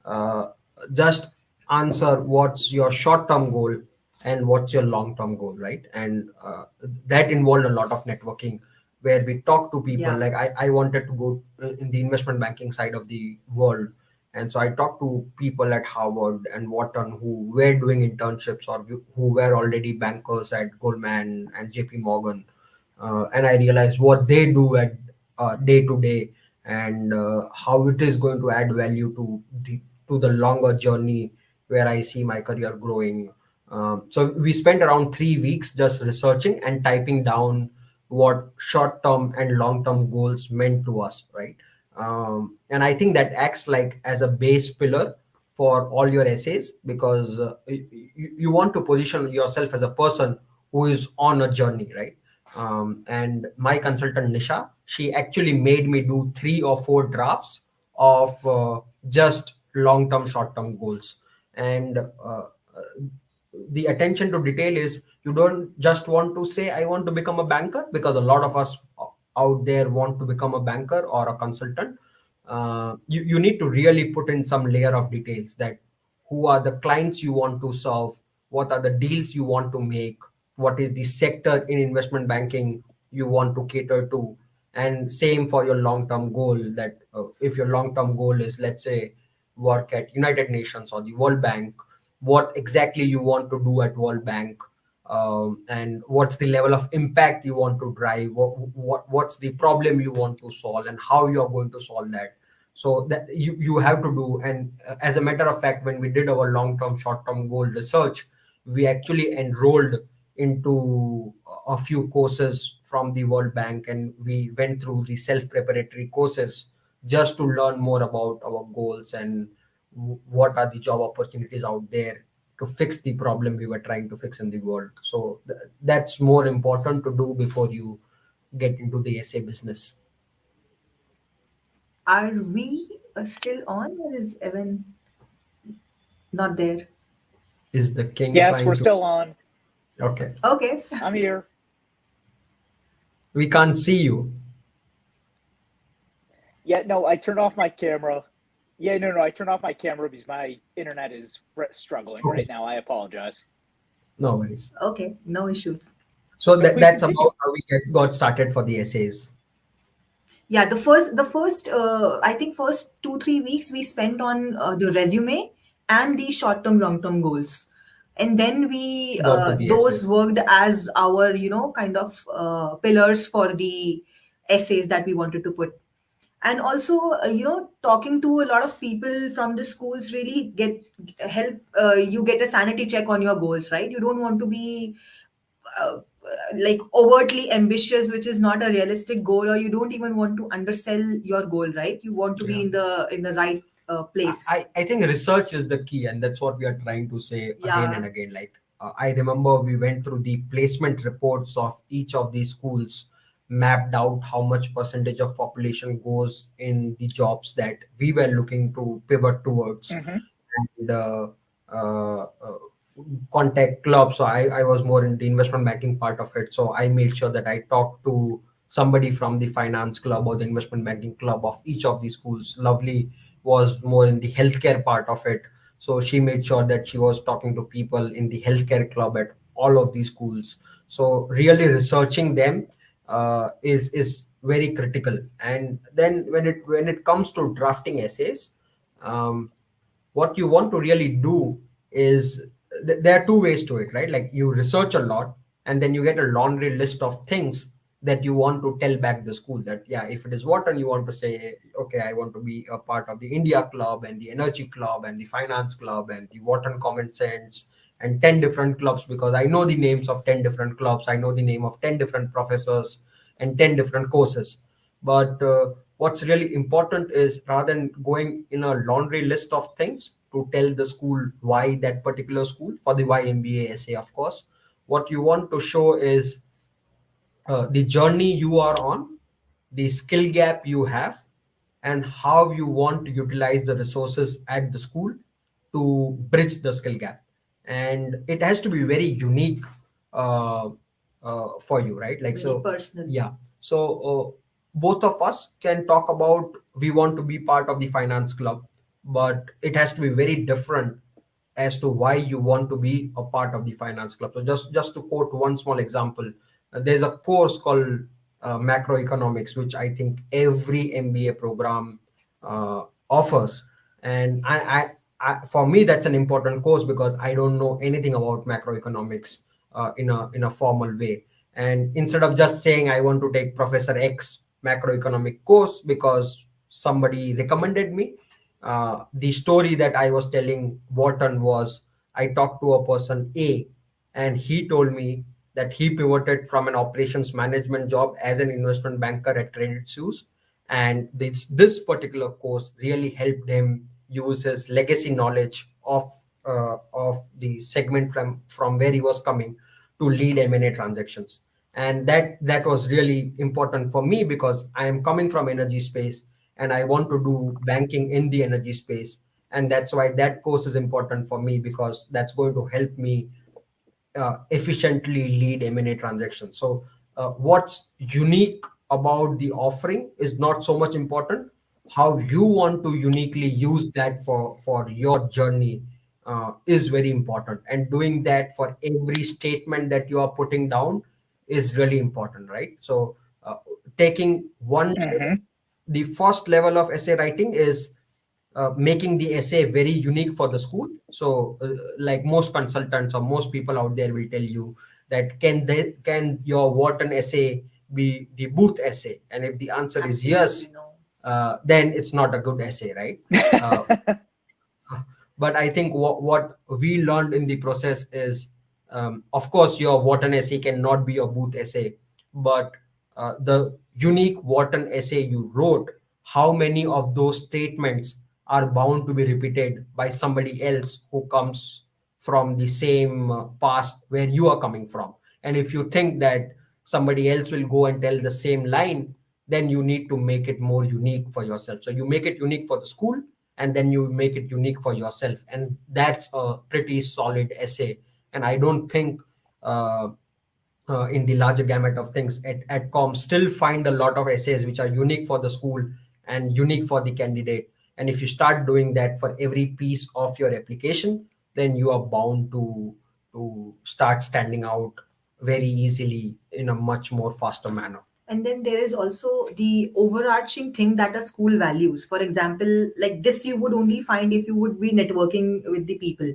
uh, just answer what's your short term goal and what's your long term goal, right? And that involved a lot of networking, where we talk to people.
Yeah.
Like I wanted to go in the investment banking side of the world, and so I talked to people at Harvard and Wharton who were doing internships or who were already bankers at Goldman and JP Morgan. And I realized what they do at day to day, and how it is going to add value to the longer journey where I see my career growing. So we spent around 3 weeks just researching and typing down what short term and long term goals meant to us, right? And I think that acts like as a base pillar for all your essays, because you want to position yourself as a person who is on a journey, right? And my consultant Nisha, she actually made me do 3 or 4 drafts of just long term short term goals. And the attention to detail is, you don't just want to say I want to become a banker, because a lot of us out there want to become a banker or a consultant. You need to really put in some layer of details, that who are the clients you want to serve, what are the deals you want to make, what is the sector in investment banking you want to cater to. And same for your long term goal, that if your long term goal is, let's say, work at United Nations or the World Bank, what exactly you want to do at World Bank, and what's the level of impact you want to drive, what's the problem you want to solve, and how you are going to solve that. So that you have to do. And as a matter of fact, when we did our long term short term goal research, we actually enrolled into a few courses from the World Bank, and we went through the self preparatory courses just to learn more about our goals and what are the job opportunities out there to fix the problem we were trying to fix in the world. So that's more important to do before you get into the essay business.
Are we still on, or is Evan not there?
Is the king
Yes, we're
trying to?
still on.
Okay,
Okay.
I'm here.
we can't see you.
Yeah, no, I turned off my camera. Yeah, no, I turned off my camera because my internet is struggling
Okay,
right now. I apologize.
no worries.
Okay, no issues.
So
So please
that's
continue.
about how we got started for the essays.
Yeah, the first I think first 2 3 weeks we spent on the resume and the short term long term goals, and then we
Got to the
those
essays.
worked as our kind of pillars for the essays that we wanted to put. And also talking to a lot of people from the schools really get help you get a sanity check on your goals, right? You don't want to be like overtly ambitious, which is not a realistic goal, or you don't even want to undersell your goal, right? You want to be
Yeah.
in the right place.
I think research is the key, and that's what we are trying to say again and
Yeah.
again. Like, I remember we went through the placement reports of each of these schools, mapped out how much percentage of population goes in the jobs that we were looking to pivot towards,
Mm-hmm.
and contact clubs. So I was more in the investment banking part of it. So I made sure that I talked to somebody from the finance club or the investment banking club of each of these schools. Lovely was more in the healthcare part of it. So she made sure that she was talking to people in the healthcare club at all of these schools. So really researching them is very critical. And then when it comes to drafting essays, um, what you want to really do is, there are two ways to it, right? Like, you research a lot, and then you get a laundry list of things that you want to tell back the school. That, yeah, if it is Wharton, you want to say, okay, I want to be a part of the India club and the energy club and the finance club and the Wharton common sense and 10 different clubs, because I know the names of 10 different clubs, I know the name of 10 different professors and 10 different courses. But what's really important is, rather than going in a laundry list of things to tell the school why that particular school, for the YMBA essay, of course, what you want to show is the journey you are on, the skill gap you have, and how you want to utilize the resources at the school to bridge the skill gap. And it has to be very unique uh, for you, right? Like,
Very
so
personal.
yeah. So both of us can talk about we want to be part of the finance club, but it has to be very different as to why you want to be a part of the finance club. So just to quote one small example, there's a course called macroeconomics, which I think every MBA program offers. And for me, that's an important course because I don't know anything about macroeconomics in a formal way. And instead of just saying I want to take Professor X macroeconomic course because somebody recommended me, the story that I was telling Wharton was I talked to a person A, and he told me that he pivoted from an operations management job as an investment banker at Credit Suisse, and this particular course really helped him use his legacy knowledge of the segment from where he was coming to lead M&A transactions. And that was really important for me because I am coming from energy space and I want to do banking in the energy space. And that's why that course is important for me, because that's going to help me efficiently lead M&A transactions. So what's unique about the offering is not so much important. How you want to uniquely use that for your journey is very important. And doing that for every statement that you are putting down is really important, right? So taking one,
Mhm.
the first level of essay writing is making the essay very unique for the school. So like most consultants or most people out there will tell you that can your Wharton essay be the booth essay, and if the answer is yes,
Absolutely no.
then it's not a good essay, right? uh, but I think what we learned in the process is, of course, your Wharton essay cannot be your booth essay, but the unique Wharton essay you wrote, how many of those statements are bound to be repeated by somebody else who comes from the same past where you are coming from? And if you think that somebody else will go and tell the same line, then you need to make it more unique for yourself. So you make it unique for the school, and then you make it unique for yourself, and that's a pretty solid essay. And I don't think uh, in the larger gamut of things at com still find a lot of essays which are unique for the school and unique for the candidate. And if you start doing that for every piece of your application, then you are bound to start standing out very easily in a much more faster manner.
And then there is also the overarching thing that a school values. For example, like this, you would only find if you would be networking with the people.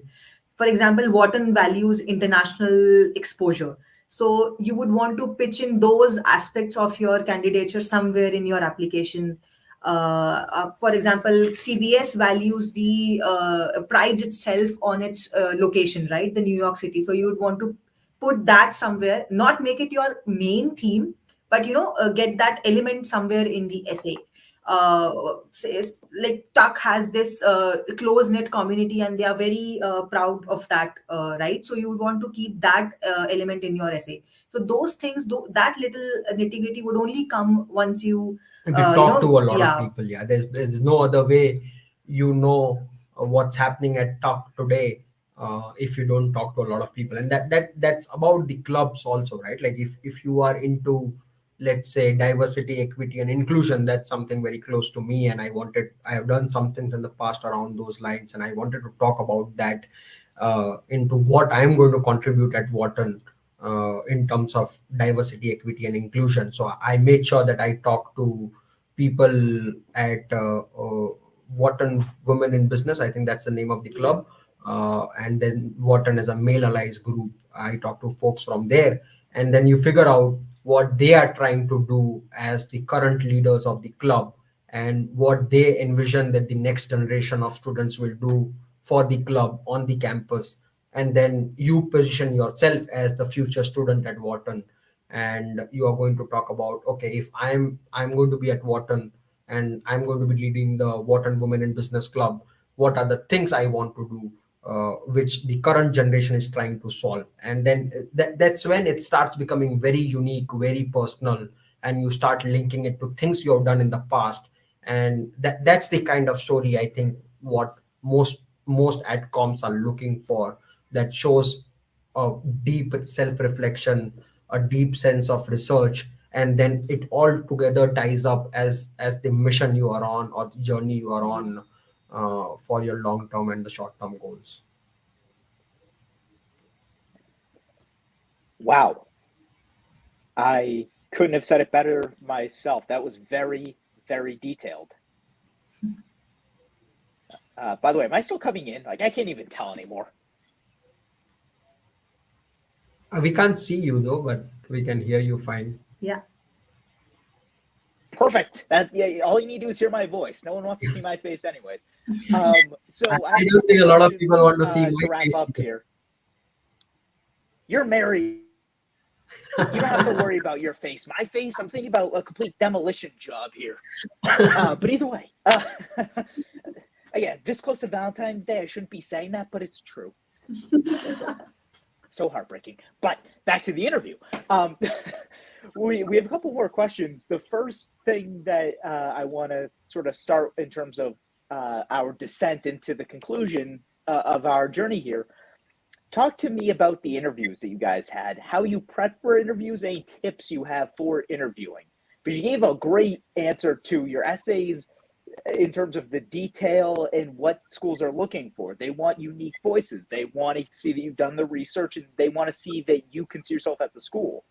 For example, Wharton values international exposure. So you would want to pitch in those aspects of your candidature somewhere in your application. For example, CBS values the pride itself on its location, right? The New York City. So you would want to put that somewhere, not make it your main theme, but get that element somewhere in the essay. Like Tuck has this close knit community, and they are very proud of that, right? So you would want to keep that element in your essay. So those things, that little nitty gritty would only come once you,
If you talk to a lot of
yeah.
people, yeah, there's no other way you know what's happening at talk today if you don't talk to a lot of people. And that's about the clubs also, right? Like if you are into, let's say, diversity, equity, and inclusion, that's something very close to me, and I have done some things in the past around those lines, and I wanted to talk about that into what I'm going to contribute at Wharton in terms of diversity, equity, and inclusion. So I made sure that I talked to people at Wharton Women in Business. I think that's the name of the
Yeah.
club. And then Wharton is a male allies group. I talk to folks from there, and then you figure out what they are trying to do as the current leaders of the club, and what they envision that the next generation of students will do for the club on the campus. And then you position yourself as the future student at Wharton, and you are going to talk about, okay, if I'm going to be at Wharton and I'm going to be leading the Wharton Women in Business Club, what are the things I want to do, which the current generation is trying to solve. And then that's when it starts becoming very unique, very personal, and you start linking it to things you have done in the past. And that's the kind of story I think what most adcoms are looking for, that shows a deep self-reflection, a deep sense of research, and then it all together ties up as the mission you are on or the journey you are on for your long term and the short term goals.
Wow. I couldn't have said it better myself. That was very, very detailed. By the way, am I still coming in? Like, I can't even tell anymore.
We can't see you though, but we can hear you fine.
Yeah.
Perfect. Yeah, all you need to do is hear my voice. No one wants to see my face, anyways. So
I don't think a lot of people want to see my
to wrap
face
up
either.
here. You're married. You don't have to worry about your face. My face, I'm thinking about a complete demolition job here. But either way, again, this close to Valentine's Day, I shouldn't be saying that, but it's true. So heartbreaking. But back to the interview. We have a couple more questions. The first thing that I want to sort of start in terms of our descent into the conclusion of our journey here. Talk to me about the interviews that you guys had, how you prep for interviews, any tips you have for interviewing. Because you gave a great answer to your essays in terms of the detail and what schools are looking for. They want unique voices. They want to see that you've done the research, and they want to see that you can see yourself at the school.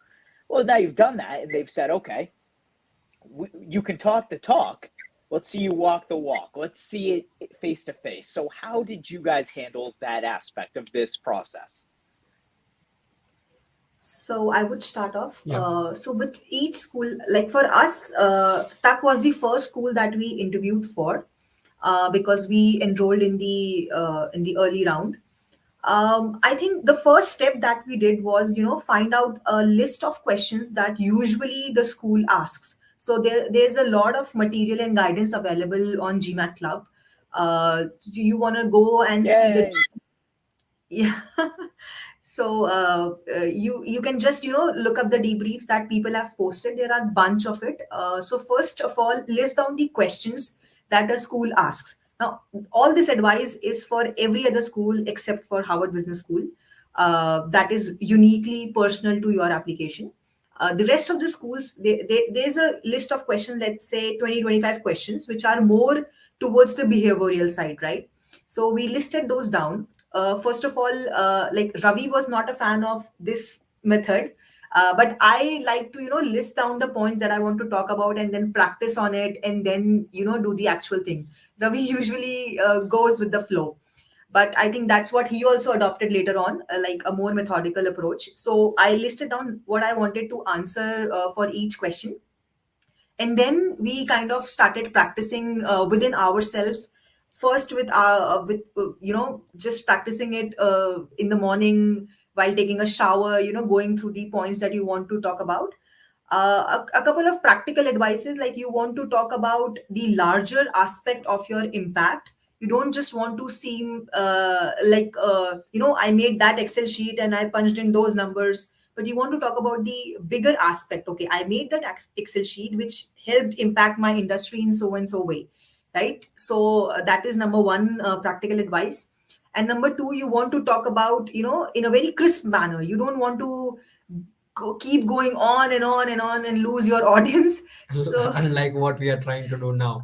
Well, now you've done that, and they've said, okay, you can talk the talk. Let's see you walk the walk. Let's see it face to face. So how did you guys handle that aspect of this process?
So I would start off.
Yeah.
So with each school, like for us, TAC was the first school that we interviewed for because we enrolled in the early round. I think the first step that we did was, find out a list of questions that usually the school asks. So there's a lot of material and guidance available on GMAT Club. You want to go and see the
Yay.
yeah. So you can just look up the debriefs that people have posted. There are a bunch of it. So first of all, list down the questions that a school asks. Now, all this advice is for every other school except for Harvard Business School. That is uniquely personal to your application. The rest of the schools, there's a list of questions, let's say 20-25 questions, which are more towards the behavioral side, right? So we listed those down. First of all, like Ravi was not a fan of this method, but I like to list down the points that I want to talk about and then practice on it and then do the actual thing. Ravi usually goes with the flow, but I think that's what he also adopted later on, like a more methodical approach. So I listed down what I wanted to answer for each question, and then we kind of started practicing within ourselves, first with just practicing it in the morning while taking a shower, going through the points that you want to talk about. A couple of practical advices, like you want to talk about the larger aspect of your impact. You don't just want to seem I made that Excel sheet and I punched in those numbers, but you want to talk about the bigger aspect. Okay, I made that Excel sheet which helped impact my industry in so and so way, right? So that is number one, practical advice. And number two, you want to talk about in a very crisp manner. You don't want to keep going on and on and on and lose your audience. So
Unlike what we are trying to do now.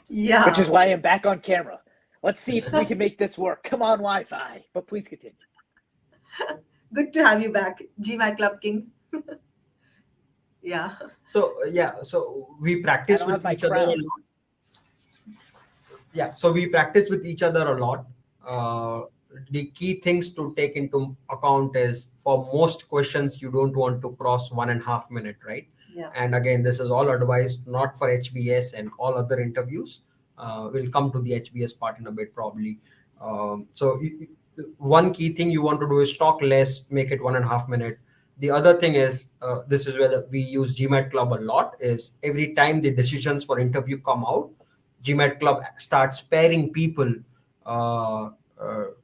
yeah.
Which is why I'm back on camera. Let's see if we can make this work. Come on, Wi-Fi. But please continue.
Good to have you back, GMAT Club King. Yeah.
So we
I
practice
don't have
with
my
each other a
crown.
lot. Yeah, so we practice with each other a lot. The key things to take into account is, for most questions you don't want to cross 1.5 minute, right?
Yeah.
And again, this is all advised not for HBS and all other interviews. We'll come to the HBS part in a bit probably. One key thing you want to do is talk less, make it 1.5 minute. The other thing is, this is where we use GMAT Club a lot, is every time the decisions for interview come out, GMAT Club starts pairing people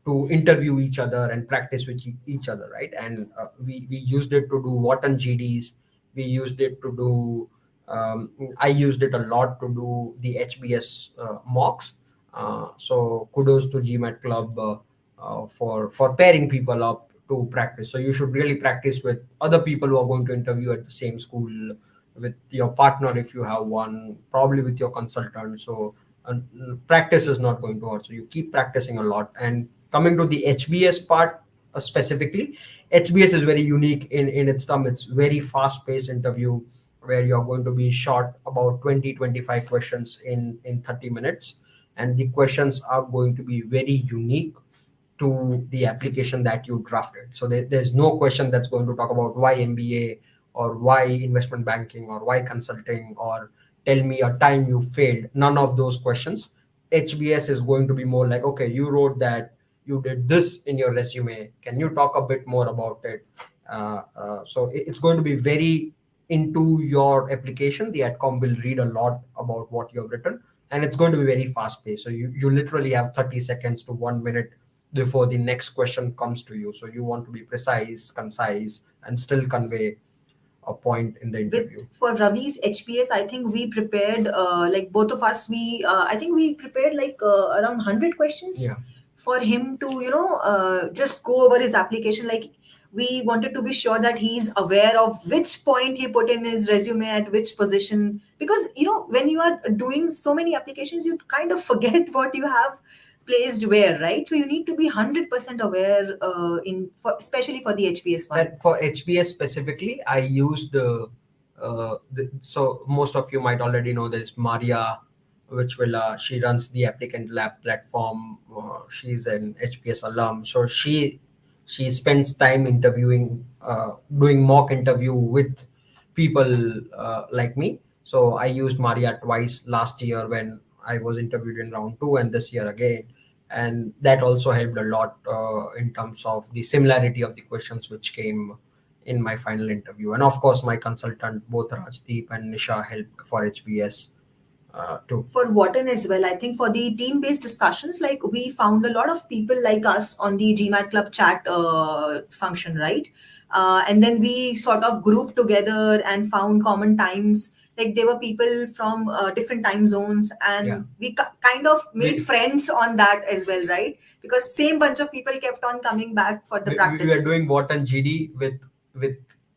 to interview each other and practice with each other, right? And we used it to do Wharton GDs. We used it to do I used it a lot to do the HBS mocks. So kudos to GMAT Club for pairing people up to practice. So you should really practice with other people who are going to interview at the same school, with your partner if you have one, probably with your consultant. So practice is not going to hurt. So you keep practicing a lot. And coming to the HBS part specifically, HBS is very unique in its term. It's very fast paced interview where you're going to be shot about 20-25 questions in 30 minutes, and the questions are going to be very unique to the application that you drafted. So there's no question that's going to talk about why MBA or why investment banking or why consulting or tell me a time you failed. None of those questions. HBS is going to be more like, okay, you wrote that, you did this in your resume, can you talk a bit more about it? So it's going to be very into your application. The adcom will read a lot about what you have written, and it's going to be very fast paced. So you literally have 30 seconds to 1 minute before the next question comes to you. So you want to be precise, concise, and still convey a point in the interview.
For Ravi's HPS, I think we prepared, like both of us, I think we prepared like around 100 questions
Yeah.
for him to, just go over his application. Like we wanted to be sure that he's aware of which point he put in his resume at which position. Because, when you are doing so many applications, you kind of forget what you have placed where, right? So you need to be 100% aware especially for the HPS one.
And for HBS specifically, I used so most of you might already know there's Maria, which will she runs the applicant lab platform. She's an HBS alum, so she spends time interviewing, doing mock interview with people like me. So I used Maria twice last year when I was interviewed in round two, and this year again, and that also helped a lot in terms of the similarity of the questions which came in my final interview. And of course my consultant, both Rajdeep and Nisha, helped for HBS too.
For Wharton as well, I think for the team-based discussions, like we found a lot of people like us on the GMAT Club chat function, right? And then we sort of grouped together and found common times. Like there were people from different time zones, and
Yeah.
we kind of made friends on that as well, right? Because same bunch of people kept on coming back for the practice.
We were doing Wharton GD with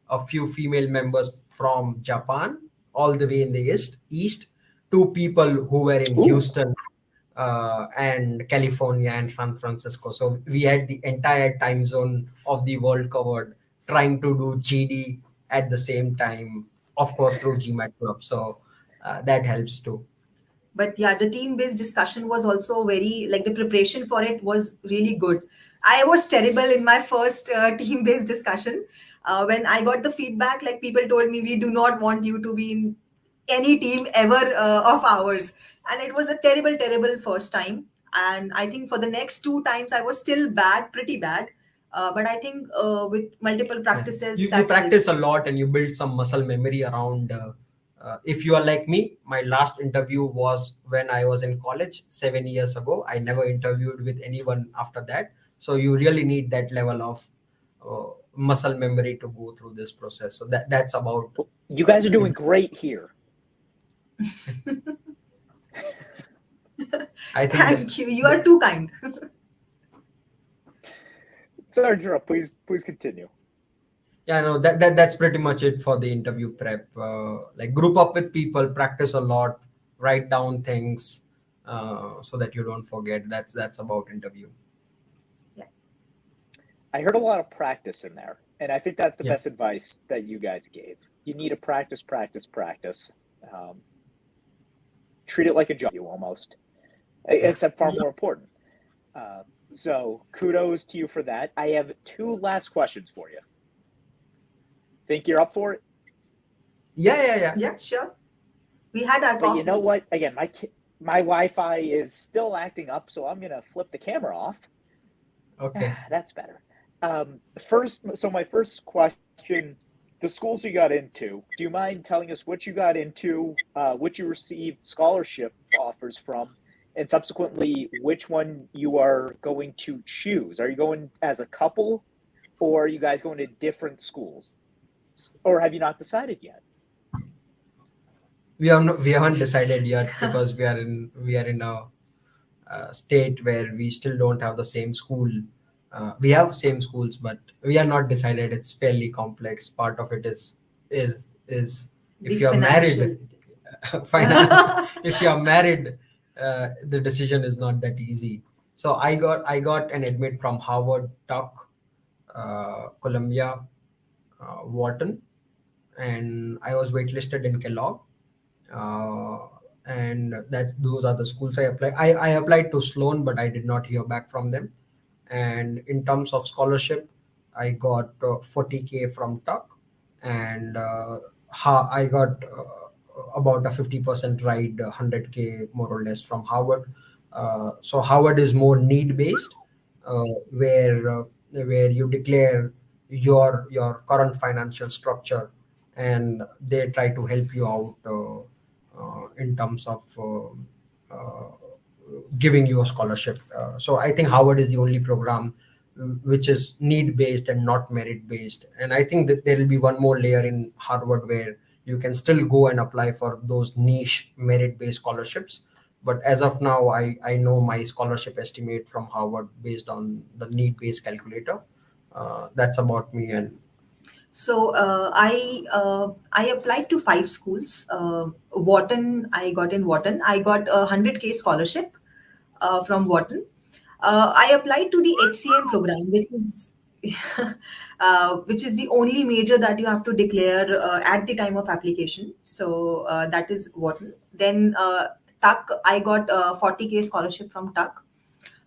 a few female members from Japan, all the way in the east, two people who were in Houston and California and San Francisco. So we had the entire time zone of the world covered, trying to do GD at the same time, of course through GMAT Club. So that helps too.
But yeah, the team-based discussion was also very, like the preparation for it was really good. I was terrible in my first team-based discussion. When I got the feedback, like people told me, we do not want you to be in any team ever of ours. And it was a terrible, terrible first time. And I think for the next two times, I was still bad, pretty bad. But I think with multiple practices,
You practice a lot and you build some muscle memory around. If you are like me, my last interview was when I was in college 7 years ago. I never interviewed with anyone after that. So you really need that level of muscle memory to go through this process. So that's about.
You guys are doing great here.
I think
Thank you. You are too kind.
Sorry, Drew, please continue.
Yeah, no, that's pretty much it for the interview prep. Like group up with people, practice a lot, write down things so that you don't forget. That's about interview.
Yeah.
I heard a lot of practice in there, and I think that's the best advice that you guys gave. You need to practice. Treat it like a job, almost, except far more important. So kudos to you for that. I have two last questions for you. Think you're up for it?
Yeah, sure. We had our
But
coffees.
you know what? Again, my Wi-Fi is still acting up, so I'm gonna flip the camera off.
Okay.
That's better. My first question: the schools you got into. Do you mind telling us what you got into, which you received scholarship offers from, and subsequently which one you are going to choose? Are you going as a couple, or are you guys going to different schools? Or have you not decided yet?
we haven't decided yet because we are in a state where we still don't have the same school. We have same schools, but we are not decided. It's fairly complex. Part of it is
The
if you're married,
financial.
if you're married, the decision is not that easy. So I got an admit from Harvard, Tuck, Columbia, Wharton, and I was waitlisted in Kellogg. Uh, and that those are the schools I applied. I applied to Sloan, but I did not hear back from them. And in terms of scholarship, I got 40K from Tuck, and I got about a 50% ride, 100K more or less from Harvard. So Harvard is more need based, where you declare your current financial structure, and they try to help you out in terms of giving you a scholarship. So I think Harvard is the only program which is need based and not merit based. And I think that there will be one more layer in Harvard where you can still go and apply for those niche merit based scholarships. But as of now, I know my scholarship estimate from Harvard based on the need based calculator. That's about me. And
So I applied to 5 schools. Wharton, I got in Wharton. I got a 100K scholarship from Wharton. I applied to the HCM program, which is the only major that you have to declare at the time of application. So that is Wharton. Then Tuck, I got a 40K scholarship from Tuck.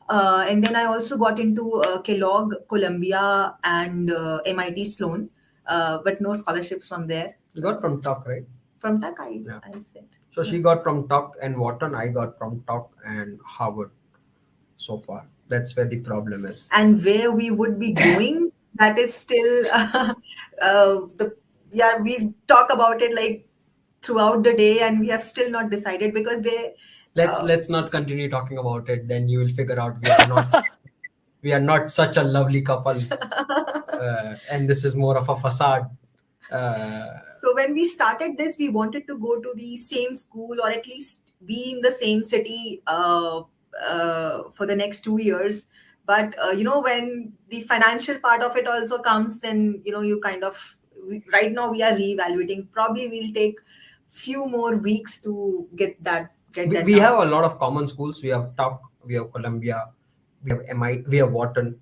And then I also got into Kellogg, Columbia, and MIT Sloan, but no scholarships from there.
you got from Tuck, right?
From Tuck,
Yeah.
I said.
So she got from Tuck and Wharton. I got from Tuck and Harvard so far. That's where the problem is.
And where we would be going, that is still the yeah. We talk about it like throughout the day, and we have still not decided because they.
Let's not continue talking about it. Then you will figure out we are not such a lovely couple, and this is more of a facade.
So when we started this, we wanted to go to the same school or at least be in the same city for the next 2 years. But when the financial part of it also comes, then you kind of right now we are reevaluating. Probably we'll take few more weeks to get
we,
that
we have
done.
a lot of common schools. We have Tuck, we have Columbia, we have MI, we have Wharton.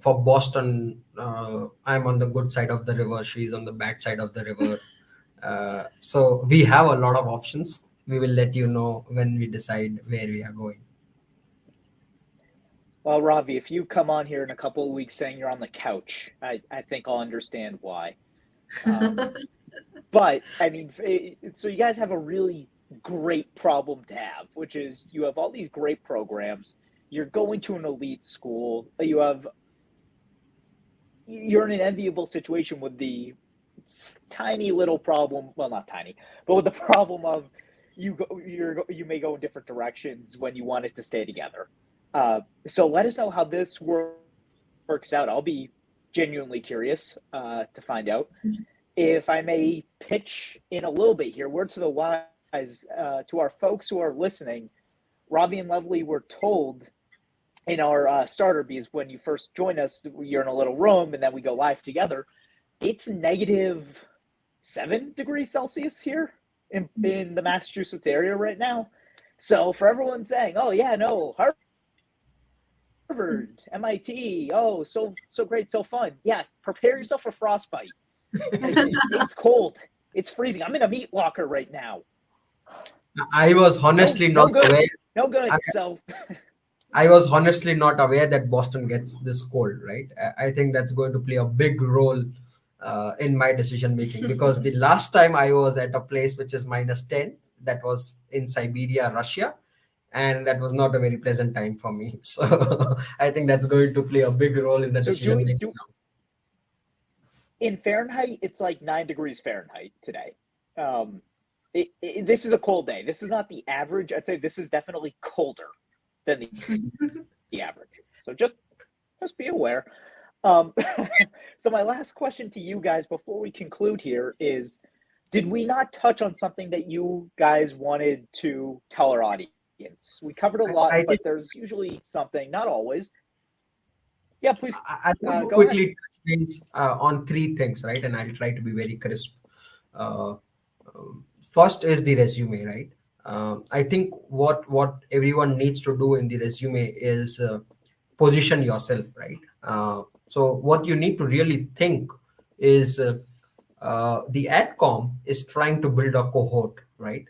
For Boston, I'm on the good side of the river. She's on the bad side of the river. So we have a lot of options. We will let you know when we decide where we are going.
Well, Ravi, if you come on here in a couple of weeks saying you're on the couch, I think I'll understand why. But I mean, so you guys have a really great problem to have, which is you have all these great programs. You're going to an elite school. You're in an enviable situation with the tiny little problem. Well, not tiny, but with the problem of you may go in different directions when you want it to stay together. So let us know how this works out. I'll be genuinely curious to find out. If I may pitch in a little bit here, word to the wise to our folks who are listening, Ravi and Lovely were told in our starter bees when you first join us, you're in a little room and then we go live together. It's -7 degrees Celsius here in the Massachusetts area right now. So for everyone saying, "Oh yeah, no, Harvard, MIT, oh so great, so fun," yeah, prepare yourself for frostbite. It's cold. It's freezing. I'm in a meat locker right now.
I was honestly
No
not
good.
aware.
No good.
I,
So
I was honestly not aware that Boston gets this cold, right? I think that's going to play a big role in my decision making because the last time I was at a place which is -10, that was in Siberia, Russia, and that was not a very pleasant time for me. So I think that's going to play a big role in the
so
decision making now.
in Fahrenheit, it's like 9 degrees Fahrenheit today. This is a cold day. This is not the average. I'd say this is definitely colder than the average. So just be aware. So my last question to you guys before we conclude here is, did we not touch on something that you guys wanted to tell our audience? We covered a lot,
I
but
think
there's usually something, not always. Yeah, please
I want to
go ahead.
quickly touch base on three things, right? And I'll try to be very crisp. Uh, First is the resume, right? I think what everyone needs to do in the resume is position yourself, right? So what you need to really think is the adcom is trying to build a cohort, right?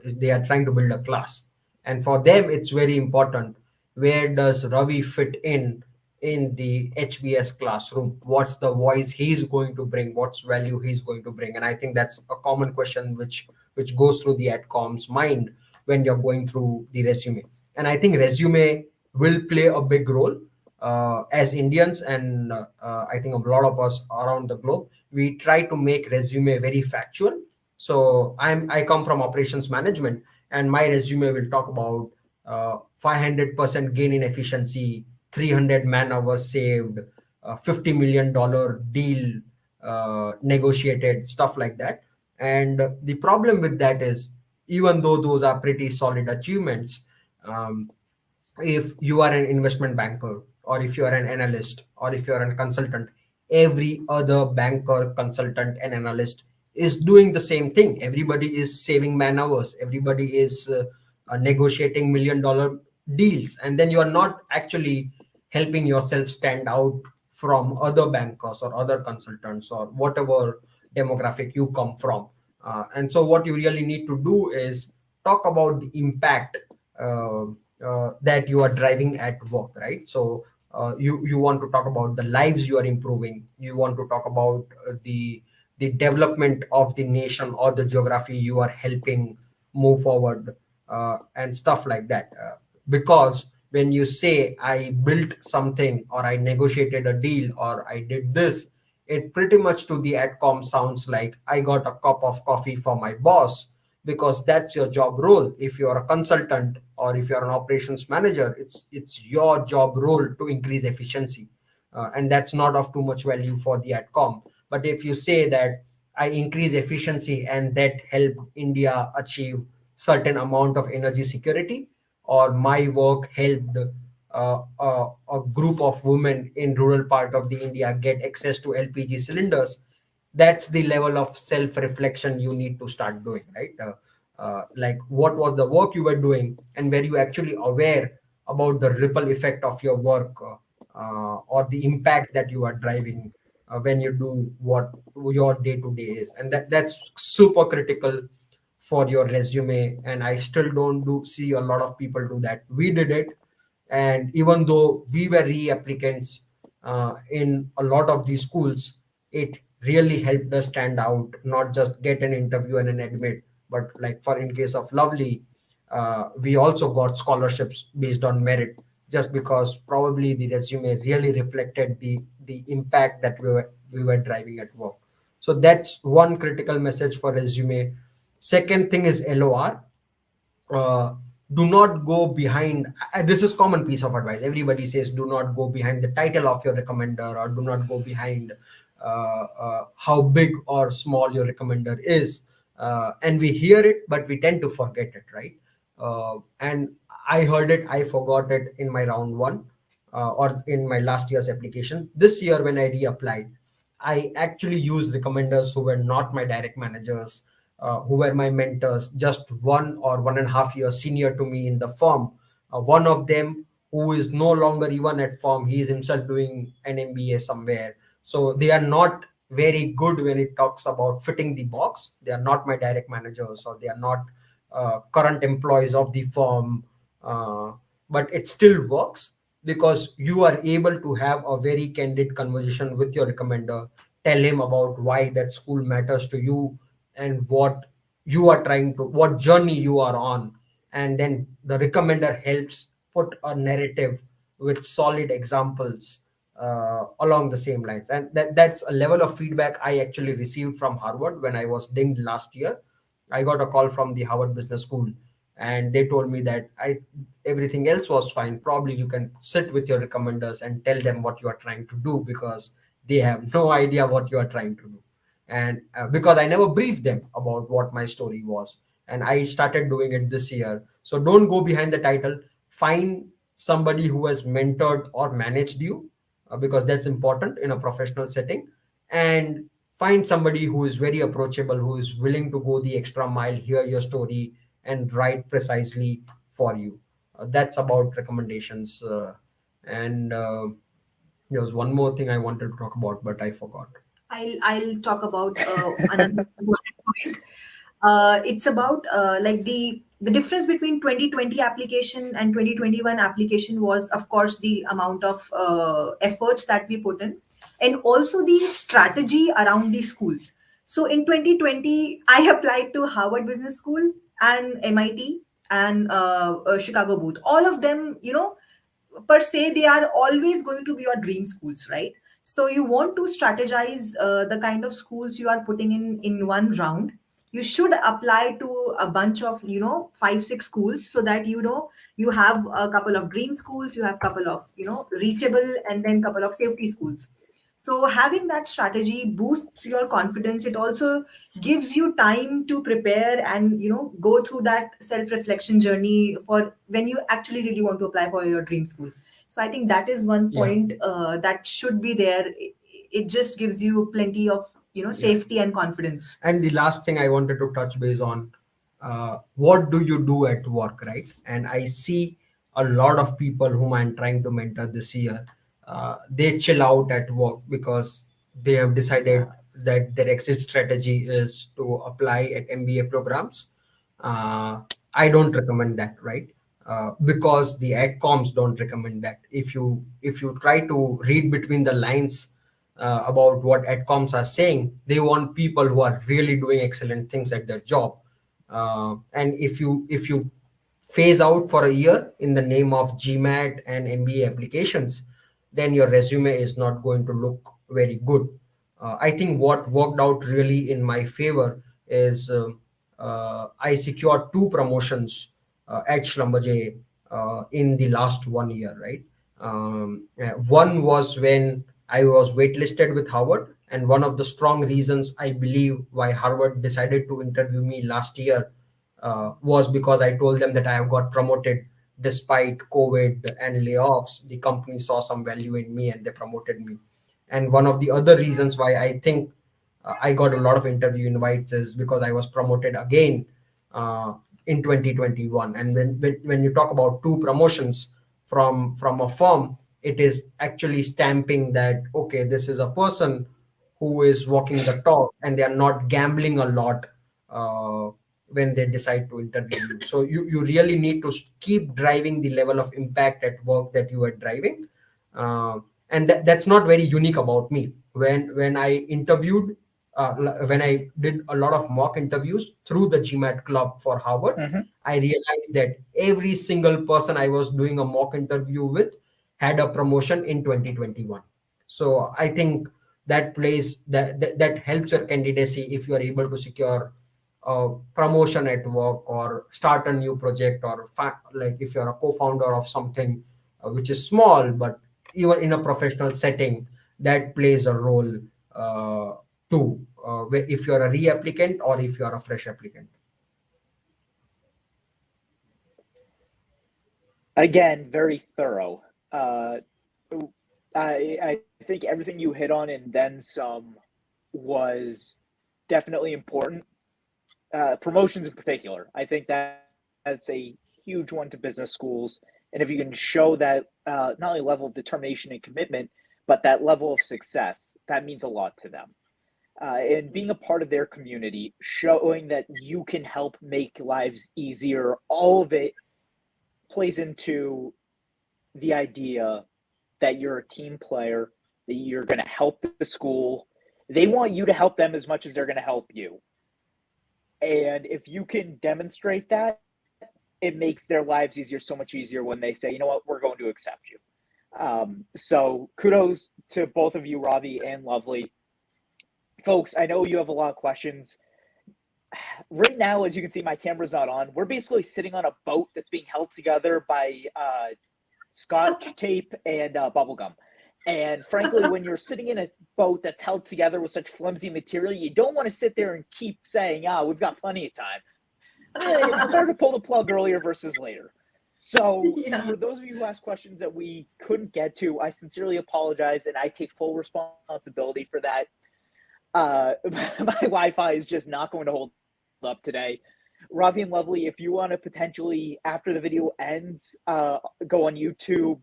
They are trying to build a class, and for them it's very important, where does Ravi fit in the HBS classroom? What's the voice he's going to bring? What's value he's going to bring? And I think that's a common question which goes through the adcom's mind when you're going through the resume. And I think resume will play a big role as Indians, and I think a lot of us around the globe, we try to make resume very factual. So I come from operations management, and my resume will talk about 500% gain in efficiency, 300 man hours saved, $50 million deal negotiated, stuff like that. And the problem with that is, even though those are pretty solid achievements, um, if you are an investment banker, or if you are an analyst, or if you are a consultant, every other banker, consultant, and analyst is doing the same thing. Everybody is saving man hours, everybody is negotiating $1 million deals, and then you are not actually helping yourself stand out from other bankers or other consultants or whatever demographic you come from. And so what you really need to do is talk about the impact uh, that you are driving at work, right? So you want to talk about the lives you are improving, you want to talk about the development of the nation or the geography you are helping move forward, and stuff like that. Because when you say I built something, or I negotiated a deal, or I did this, it pretty much to the adcom sounds like I got a cup of coffee for my boss, because that's your job role. If you're a consultant, or if you're an operations manager, it's your job role to increase efficiency, and that's not of too much value for the adcom. But if you say that I increase efficiency and that helped India achieve certain amount of energy security, or my work helped a group of women in rural part of the India get access to LPG cylinders, that's the level of self reflection you need to start doing, right? Like, what was the work you were doing, and were you actually aware about the ripple effect of your work, or the impact that you are driving when you do what your day to day is. And that's super critical for your resume, and I still don't do see a lot of people do that. We did it, and even though we were re-applicants in a lot of these schools, it really helped us stand out, not just get an interview and an admit, but like for in case of Lovely, we also got scholarships based on merit, just because probably the resume really reflected the impact that we were driving at work. So that's one critical message for resume. Second thing is LOR. uh, do not go behind, this is common piece of advice, everybody says do not go behind the title of your recommender, or do not go behind how big or small your recommender is. And we hear it, but we tend to forget it, right? And I heard it, I forgot it in my round one, or in my last year's application. This year when I reapplied, I actually used recommenders who were not my direct managers, who were my mentors, just 1 or 1.5 years senior to me in the firm. One of them who is no longer even at firm, he is himself doing an MBA somewhere. So they are not very good when it talks about fitting the box. They are not my direct managers, or they are not current employees of the firm. But it still works, because you are able to have a very candid conversation with your recommender, tell him about why that school matters to you, and what journey you are on. And then the recommender helps put a narrative with solid examples along the same lines. And that's a level of feedback I actually received from Harvard when I was dinged last year. I got a call from the Harvard Business School, and they told me that everything else was fine, probably you can sit with your recommenders and tell them what you are trying to do, because they have no idea what you are trying to do. And because I never briefed them about what my story was, and I started doing it this year. So don't go behind the title. Find somebody who has mentored or managed you, because that's important in a professional setting. And find somebody who is very approachable, who is willing to go the extra mile, hear your story, and write precisely for you. That's about recommendations. And There was one more thing I wanted to talk about, but I forgot.
I'll talk about another important point. It's about like the difference between 2020 application and 2021 application was, of course, the amount of efforts that we put in, and also the strategy around the schools. So in 2020, I applied to Harvard Business School and MIT and Chicago Booth. All of them, per se, they are always going to be your dream schools, right? So you want to strategize the kind of schools you are putting in one round. You should apply to a bunch of 5 6 schools, so that you have a couple of dream schools, you have couple of reachable, and then couple of safety schools. So having that strategy boosts your confidence. It also gives you time to prepare and go through that self reflection journey for when you actually really want to apply for your dream school. So I think that is one
Yeah.
point that should be there. It just gives you plenty of
Yeah.
safety and confidence.
And the last thing I wanted to touch base on, what do you do at work, right? And I see a lot of people whom I'm trying to mentor this year, they chill out at work because they have decided that their exit strategy is to apply at MBA programs. Uh, I don't recommend that, right? Because the adcoms don't recommend that. If you try to read between the lines about what adcoms are saying, they want people who are really doing excellent things at their job. And if you phase out for a year in the name of GMAT and MBA applications, then your resume is not going to look very good. I think what worked out really in my favor is I secured two promotions at Schlumberger in the last 1 year, right? One was when I was waitlisted with Harvard, and one of the strong reasons I believe why Harvard decided to interview me last year was because I told them that I have got promoted despite COVID and layoffs. The company saw some value in me and they promoted me. And one of the other reasons why I think I got a lot of interview invites is because I was promoted again uh, in 2021. And when you talk about two promotions from a firm, it is actually stamping that, okay, this is a person who is walking the talk and they are not gambling a lot uh, when they decide to interview you. So you really need to keep driving the level of impact at work that you are driving. Uh, and that's not very unique about me. When I interviewed, when I did a lot of mock interviews through the GMAT club for Harvard,
Mhm.
I realized that every single person I was doing a mock interview with had a promotion in 2021. So I think that plays that helps your candidacy if you are able to secure a promotion at work or start a new project, or like if you're a co-founder of something which is small, but even in a professional setting, that plays a role too, if you're a reapplicant or if you're a fresh applicant.
Again, very thorough. Uh, I think everything you hit on and then some was definitely important. Promotions in particular, I think that's a huge one to business schools. And if you can show that not only level of determination and commitment, but that level of success, that means a lot to them. And being a part of their community, showing that you can help make lives easier, all of it plays into the idea that you're a team player, that you're going to help the school. They want you to help them as much as they're going to help you. And if you can demonstrate that, it makes their lives easier, so much easier when they say, you know what, we're going to accept you. So kudos to both of you, Ravi and Lovely. Folks, I know you have a lot of questions. Right now, as you can see, my camera's not on. We're basically sitting on a boat that's being held together by scotch tape and bubble gum. And frankly, when you're sitting in a boat that's held together with such flimsy material, you don't want to sit there and keep saying, we've got plenty of time. It's better to pull the plug earlier versus later. So for those of you who asked questions that we couldn't get to, I sincerely apologize, and I take full responsibility for that. My Wi-Fi is just not going to hold up today. Ravi and Lovely, if you want to potentially, after the video ends, go on YouTube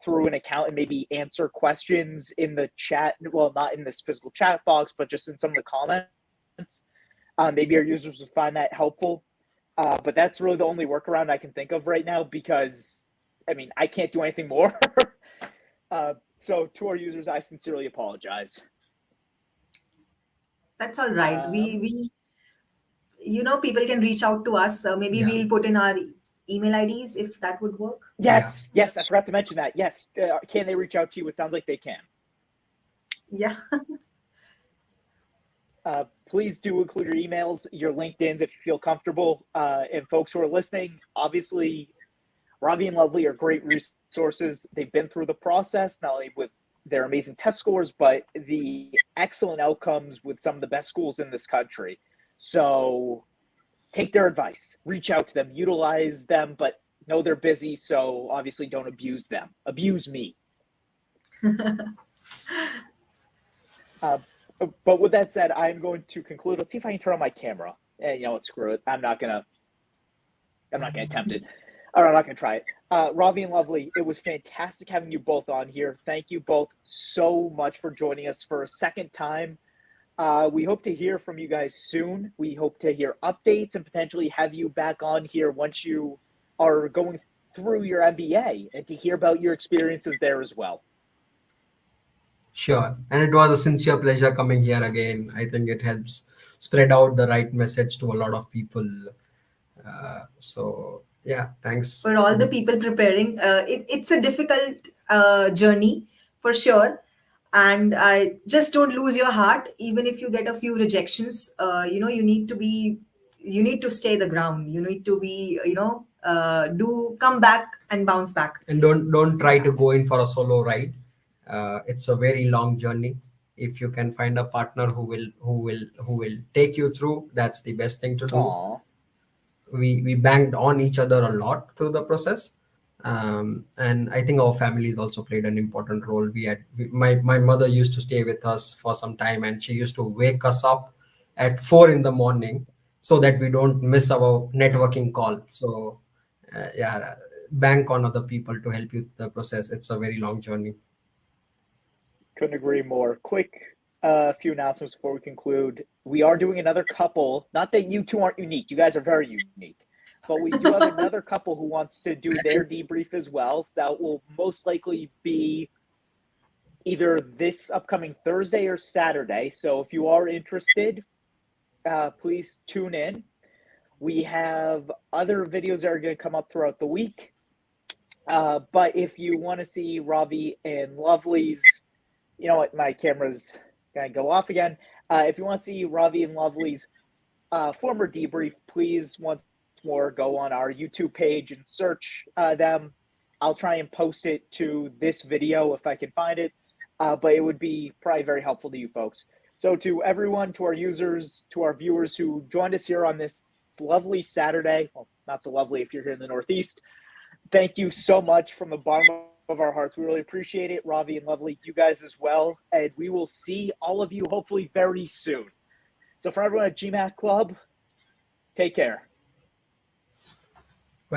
through an account and maybe answer questions in the chat. Well, not in this physical chat box, but just in some of the comments. Maybe our users would find that helpful. But that's really the only workaround I can think of right now because, I can't do anything more. So to our users, I sincerely apologize.
That's all right. We people can reach out to us. Maybe we'll put in our email IDs if that would work.
Yes, I forgot to mention that. Yes, can they reach out to you? It sounds like they can.
Yeah.
Please do include your emails, your LinkedIn's if you feel comfortable. And folks who are listening, obviously, Ravi and Lovely are great resources. They've been through the process, not only with their amazing test scores, but the excellent outcomes with some of the best schools in this country. So take their advice, reach out to them, utilize them, but know they're busy. So obviously don't abuse them. Abuse me. But with that said, I'm going to conclude. Let's see if I can turn on my camera. And screw it. I'm not gonna attempt it. Or I'm not gonna try it. Ravi and Lovely, it was fantastic having you both on here. Thank you both so much for joining us for a second time. We hope to hear from you guys soon. We hope to hear updates and potentially have you back on here once you are going through your MBA and to hear about your experiences there as well.
Sure. And it was a sincere pleasure coming here again. I think it helps spread out the right message to a lot of people. So, thanks.
For all the people preparing, it's a difficult journey for sure. And I just don't lose your heart. Even if you get a few rejections, you need to stay the ground. You need to be, come back and bounce back.
And don't try to go in for a solo ride. It's a very long journey. If you can find a partner who will take you through, that's the best thing to do.
Aww.
We banged on each other a lot through the process, and I think our families also played an important role. My mother used to stay with us for some time, and she used to wake us up at 4 a.m. so that we don't miss our networking call. So bank on other people to help you through the process. It's a very long journey.
Couldn't agree more. Quick few announcements before we conclude. We are doing another couple. Not that you two aren't unique. You guys are very unique. But we do have another couple who wants to do their debrief as well. So that will most likely be either this upcoming Thursday or Saturday. So if you are interested, please tune in. We have other videos that are going to come up throughout the week. But if you want to see Ravi and Lovely's, you know what, my camera's going to go off again. If you want to see Ravi and Lovely's former debrief, please once more go on our YouTube page and search them. I'll try and post it to this video if I can find it, but it would be probably very helpful to you folks. So to everyone, to our users, to our viewers who joined us here on this lovely Saturday, well, not so lovely if you're here in the Northeast, thank you so much from the bottom of our hearts. We really appreciate it. Ravi and Lovely, you guys as well. And we will see all of you hopefully very soon. So for everyone at GMAT Club, take care.